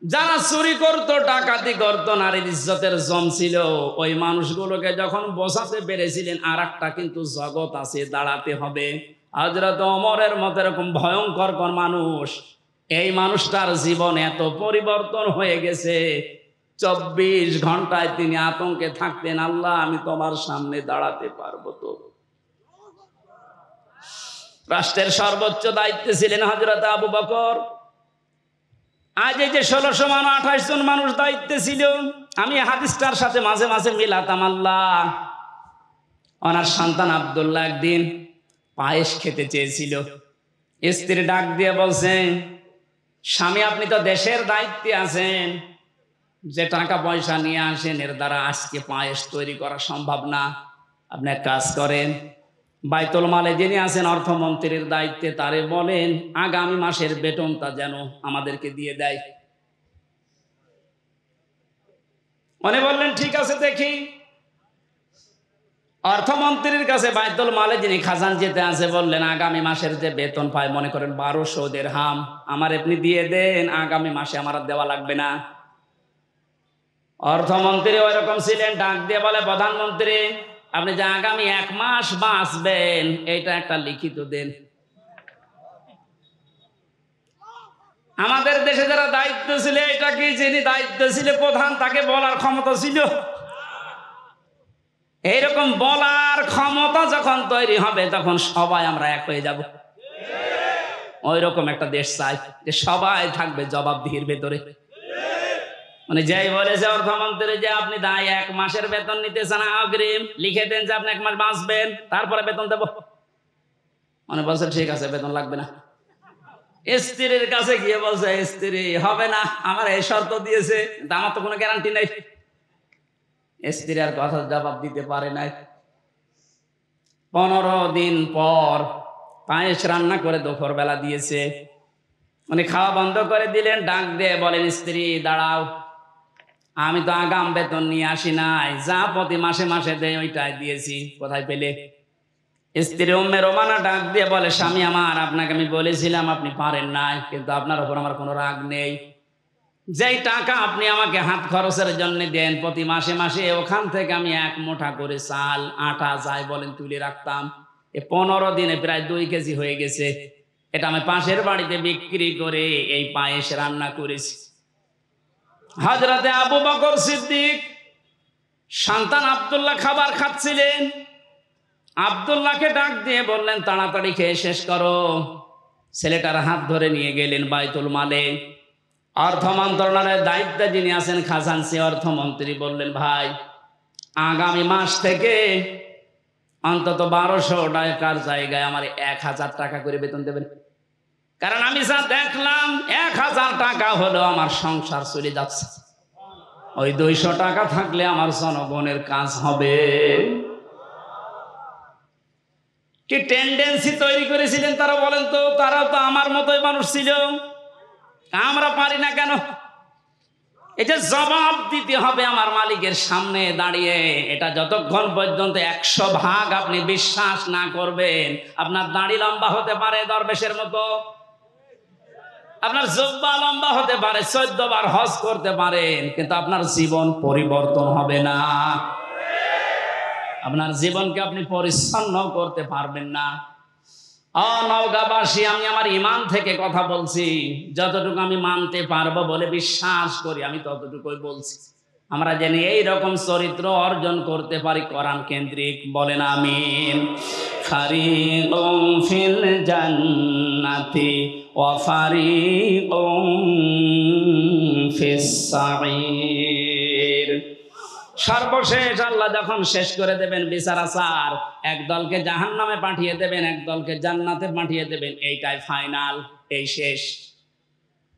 যারা চুরি করত, ডাকাতি করত, নারীর ইজ্জতের জম ছিল, ওই মানুষগুলোকে যখন বোঝাতে পেরেছিলেন আর একটা কিন্তু জগৎ আছে, দাঁড়াতে হবে। হযরত ওমরের মতো এরকম ভয়ঙ্কর মানুষ, এই মানুষটার জীবন এত পরিবর্তন হয়ে গেছে, 24 ঘন্টায় তিনি আতঙ্কে থাকতেন, আল্লাহ আমি তোমার সামনে দাঁড়াতে পারবো তো? রাষ্ট্রের সর্বোচ্চ দায়িত্বে ছিলেন হযরত আবু বকর। আজ এই যে 1600 মানুষ, 28 জন মানুষ দায়িত্বে ছিল, আমি হাদিসটার সাথে মাঝে মাঝে মিলাতাম। আল্লাহ, ওনার সন্তান আব্দুল্লাহ একদিন পায়েস খেতে চেয়েছিল। স্ত্রী ডাক দিয়ে বলছেন, স্বামী আপনি তো দেশের দায়িত্বে আছেন, যে টাকা পয়সা নিয়ে আসেন এর দ্বারা আজকে পায়েস তৈরি করা সম্ভব না। আপনি এক কাজ করেন, বাইতুল মালে যিনি আছেন অর্থমন্ত্রীর দায়িত্বে, তারে বলেন আগামী মাসের বেতনটা যেন আমাদেরকে দিয়ে দেয়। উনি বললেন ঠিক আছে দেখি। অর্থমন্ত্রীর কাছে বাইতুল মালে যিনি খাজানচিতে আছে বললেন আগামী মাসের যে বেতন পায়, মনে করেন 1200 দিরহাম, আমার আপনি দিয়ে দেন, আগামী মাসে আমার দেওয়া লাগবে না। অর্থমন্ত্রী ওই রকম ছিলেন, ডাক দিয়ে বলে প্রধানমন্ত্রী আপনি যে আগামী 1 মাস বাঁচবেন এইটা একটা লিখিত দেন। আমাদের দেশে যারা দায়িত্ব ছিল, এটা কি যিনি দায়িত্ব ছিল প্রধান, তাকে বলার ক্ষমতা ছিল? এইরকম বলার ক্ষমতা যখন তৈরি হবে তখন সবাই আমরা এক হয়ে যাব। ওই রকম একটা দেশ চাই যে সবাই থাকবে জবাবদিহির ভেতরে। মানে যাই বলেছে অর্থমন্ত্রী যে আপনি 1 মাসের বেতন নিতে চান অগ্রিম, লিখে দেন যে আপনি 1 মাস বাঁচবেন, তারপরে বেতন দেব। মানে বলছে ঠিক আছে, বেতন লাগবে না। স্ত্রীর কাছে গিয়ে বলছে, স্ত্রী হবে না, আমার এই শর্ত দিয়েছে, আমার তো কোনো গ্যারান্টি নেই। স্ত্রী আর কথা জবাব দিতে পারে নাই। 15 দিন পর পায়েস রান্না করে দুপুর বেলা দিয়েছে। উনি খাওয়া বন্ধ করে দিলেন, ডাক দিয়ে বলেন স্ত্রী দাঁড়াও, আমি তো আগাম বেতন নিয়ে আসি নাই, যা প্রতি মাসে মাসে দেয় ওইটাই দিয়েছি, কোথায় পেলে? স্ত্রী উম্মে রোমানা ডাক দিয়ে বলে, স্বামী আমার, আপনাকে আমি বলেছিলাম আপনি পারেন নাই, কিন্তু আপনার উপর আমার কোনো রাগ নেই। যেই টাকা আপনি আমাকে হাত খরচের জন্য দেন প্রতি মাসে মাসে, ওখান থেকে আমি 1 মুঠা করে চাল, আটা যাই বলেন তুলে রাখতাম। 15 দিনে প্রায় 2 কেজি হয়ে গেছে। এটা আমি পাশের বাড়িতে বিক্রি করে এই পায়েস রান্না করেছি। হযরতে আবু বকর সিদ্দিক সন্তান আব্দুল্লাহ খাবার খাচ্ছিলেন। আব্দুল্লাহকে ডাক দিয়ে বললেন তাড়াতাড়ি খেয়ে শেষ করো। ছেলেটার হাত ধরে নিয়ে গেলেন বাইতুল মালে। অর্থ মন্ত্রণালয়ের দায়িত্বে যিনি আছেন খাজানচি অর্থমন্ত্রী বললেন, ভাই আগামী মাস থেকে অন্তত 1200 টাকার জায়গায় আমার 1000 টাকা করে বেতন দেবেন। কারণ আমি যা দেখলাম 1000 টাকা হলো আমার সংসার চলে যাচ্ছে, ওই 200 টাকা থাকলে আমার জনগণের কাজ হবে। কি টেন্ডেন্সি তৈরি করেছিলেন তারা, বলেন তো? তারাও তো আমার মতোই মানুষ ছিল, আমরা পারি না কেন? এই যে জবাব দিতে হবে আমার মালিকের সামনে দাঁড়িয়ে, এটা যতক্ষণ পর্যন্ত 100 ভাগ আপনি বিশ্বাস না করবেন, আপনার দাড়ি লম্বা হতে পারে দরবেশের মতো, আপনার জুব্বা লম্বা হতে পারে, 14 বার হজ করতে পারেন, কিন্তু আপনার জীবন পরিবর্তন হবে না। আপনার জীবনকে আপনি পরিচ্ছন্ন করতে পারবেন না। নওগাঁবাসী, আমি আমার ইমান থেকে কথা বলছি, যতটুকু আমি মানতে পারবো বলে বিশ্বাস করি আমি ততটুকুই বলছি। আমরা জানি এইরকম চরিত্র অর্জন করতে পারি কোরআন কেন্দ্রিক, বলেন আমিন। ফারিকুম ফিল জান্নাতি ওয়া ফারিকুম ফিস সাঈর। সর্বশেষ আল্লাহ যখন শেষ করে দেবেন বিচার আচার, এক দলকে জাহান্নামে পাঠিয়ে দেবেন, এক দলকে জান্নাতে পাঠিয়ে দেবেন। এইটাই ফাইনাল, এই শেষ।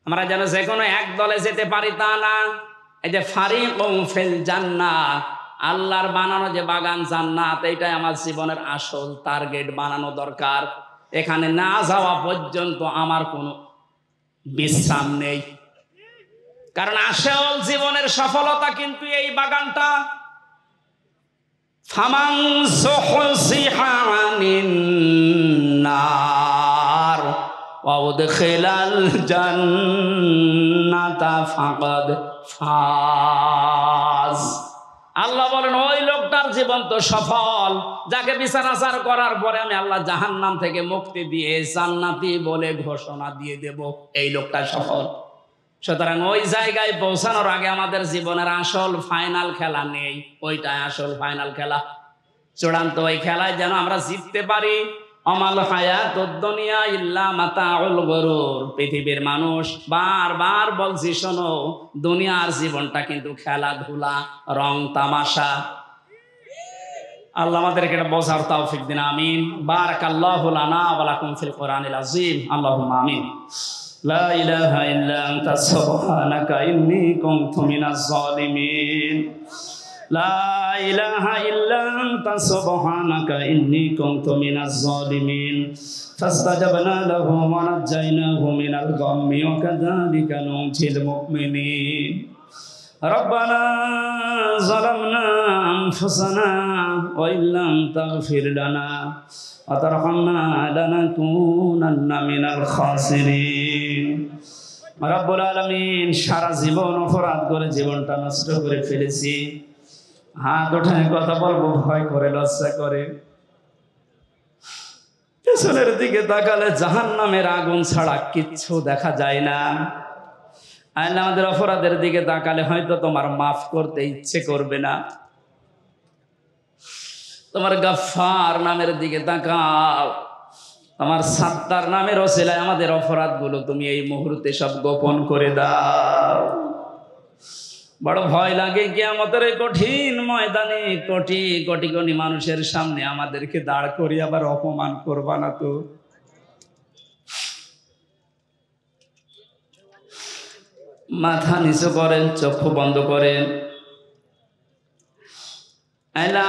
আমরা যেন যে কোনো এক দলে যেতে পারি তা না। এই যে ফারিকুম ফিল জান্নাহ, আল্লাহর বানানো যে বাগান জান্নাত, এইটাই আমার জীবনের আসল টার্গেট বানানো দরকার। এখানে না যাওয়া পর্যন্ত আমার কোনো বিশ্রাম নেই, কারণ আসল জীবনের সফলতা কিন্তু এই বাগানটা। ফামান যুহজিহা আনিন নার ওয়া উদখিলাল জান্নাতা ফাকাদ ফাজ। আল্লাহ বলেন ওই লোকটার জীবন তো সফল, যাকে বিচার আচার করার পরে আমি আল্লাহ জাহান্নাম থেকে মুক্তি দিয়ে জান্নাতি বলে ঘোষণা দিয়ে দেব, এই লোকটা সফল। সুতরাং ওই জায়গায় পৌঁছানোর আগে আমাদের জীবনের আসল ফাইনাল খেলা নেই, ওইটাই আসল ফাইনাল খেলা। চূড়ান্ত ওই খেলায় যেন আমরা জিততে পারি। আমাল হায়াতুদ দুনিয়া ইল্লা মাতাউল গুরুর। পৃথিবীর মানুষ বারবার বলছি, শোনো, দুনিয়ার জীবনটা কিন্তু খেলাধুলা, রং তামাশা। আল্লাহ আমাদেরকে এটা বোঝার তৌফিক দিন, আমিন। বারাকাল্লাহু লানা ওয়া লাকুম ফিল কোরআনিল আযীম। আল্লাহুম্মা আমিন। লা ইলাহা ইল্লা আনতা সুবহানাকা ইন্নী কুনতু মিনাজ জালিমিন। লা ইলাহা ইল্লা আনতা সুবহানাকা ইন্নী কুনতু মিনাজ জালিমিন। ফাস্তাজাবনা লাহু ওয়া নাজ্জায়নাহু মিনাল গাম্মি ওয়া কাযালিকা নুনজিল মুমিনিন। রব্বানা যালামনা আনফুসানা ওয়া ইল্লাম তাগফির লানা ওয়া তারহামনা লানাকুনান্না মিনাল খাসিরিন। রব্বুল আলামিন, সারা জীবন অপরাধ করে জীবনটা নষ্ট করে ফেলেছি। হাত ওঠায় কথা বলবো ভয় করে, লজ্জা করে। পেছনের দিকে তাকালে জাহান্নামের আগুন ছাড়া কিচ্ছু দেখা যায় না। আল্লাহ, আমাদের অপরাধের দিকে তাকালে হয়তো তোমার মাফ করতে ইচ্ছে করবে না। তোমার গাফফার নামের দিকে তাকাও, তোমার সাত্তার নামের ওসিলায় আমাদের অপরাধগুলো তুমি এই মুহূর্তে সব গোপন করে দাও। বড় ভয় লাগে কিয়ামতের এই কঠিন ময়দানে কোটি কোটি কোটি মানুষের সামনে আমাদেরকে দাঁড় করিয়ে আবার অপমান করবা না তো? মাথা নিচু করেন, চক্ষু বন্ধ করেন।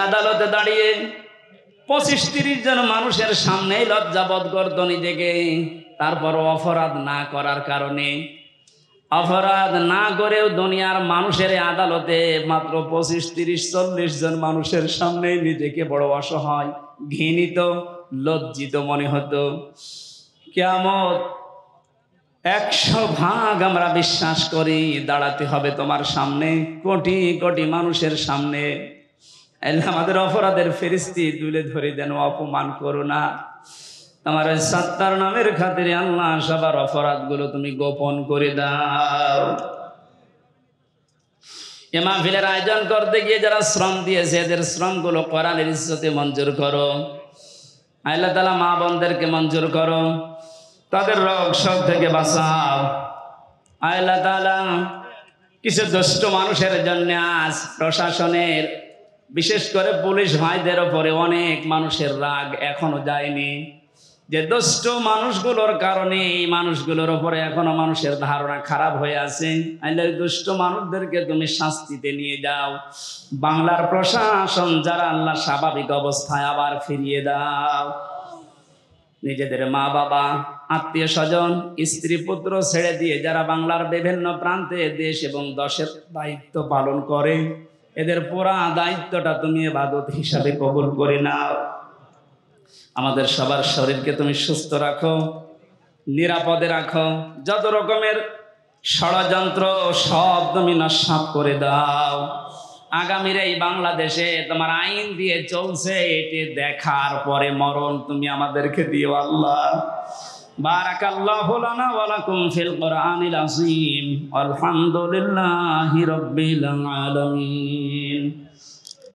আদালতে দাঁড়িয়ে 25-30 জন মানুষের সামনে লজ্জাবোধ করতো নিজেকে। তারপর অপরাধ না করার কারণে, অপরাধ না করেও দুনিয়ার মানুষের আদালতে মাত্র 25-30-40 জন মানুষের সামনে নিজেকে বড় অসহায়, ঘৃণিত, লজ্জিত মনে হতো। কিয়ামত 100% আমরা বিশ্বাস করি দাঁড়াতে হবে তোমার সামনে, কোটি কোটি মানুষের সামনে। আমাদের অপরাধের ফেরেশতি তুলে ধরে দেন, অপমান করো না। আমার সাত্তার নামের খাতিরে আল্লাহ সবার অপরাধগুলো তুমি গোপন করে দাও। এ মাহফিলের আয়োজন করতে গিয়ে যারা শ্রম দিয়েছে, এদের শ্রমগুলো কোরআনের ইজ্জতে মঞ্জুর করো। আল্লাহ তাআলা মা বোনদেরকে মঞ্জুর করো, তাদের রোগ শোক থেকে বাঁচাও। আল্লাহ তাআলা কিছু দুষ্ট মানুষের জন্য আজ প্রশাসনের, বিশেষ করে পুলিশ ভাইদের উপরে অনেক মানুষের রাগ এখনো যায়নি। যে দুষ্ট মানুষগুলোর কারণে এই মানুষগুলোর উপরে এখনো মানুষের ধারণা খারাপ হয়ে আছে। আল্লাহ দুষ্ট মানুষদেরকে তুমি শাস্তিতে নিয়ে যাও। বাংলার প্রশাসন যারা, আল্লাহ স্বাভাবিক অবস্থায় আবার ফিরিয়ে দাও। নিজেদের মা বাবা, আত্মীয় স্বজন, স্ত্রী পুত্র ছেড়ে দিয়ে যারা বাংলার বিভিন্ন প্রান্তে দেশ এবং দেশের দায়িত্ব পালন করে, এদের পুরা দায়িত্বটা তুমি ইবাদত হিসাবে কবুল করে নাও। আমাদের সবার শরীরকে তুমি সুস্থ রাখো, নিরাপদে রাখো, যত রকমের ষড়যন্ত্র সব তুমি নস্যাৎ করে দাও। আগামীর এই বাংলাদেশে তোমার আইন দিয়ে চলছে, এটি দেখার পরে মরণ তুমি আমাদেরকে দিও আল্লাহ। বারাকাল্লাহু লানা ওয়া লাকুম ফিল কুরআনিল আযীম। আলহামদুলিল্লাহি রাব্বিল আলামিন।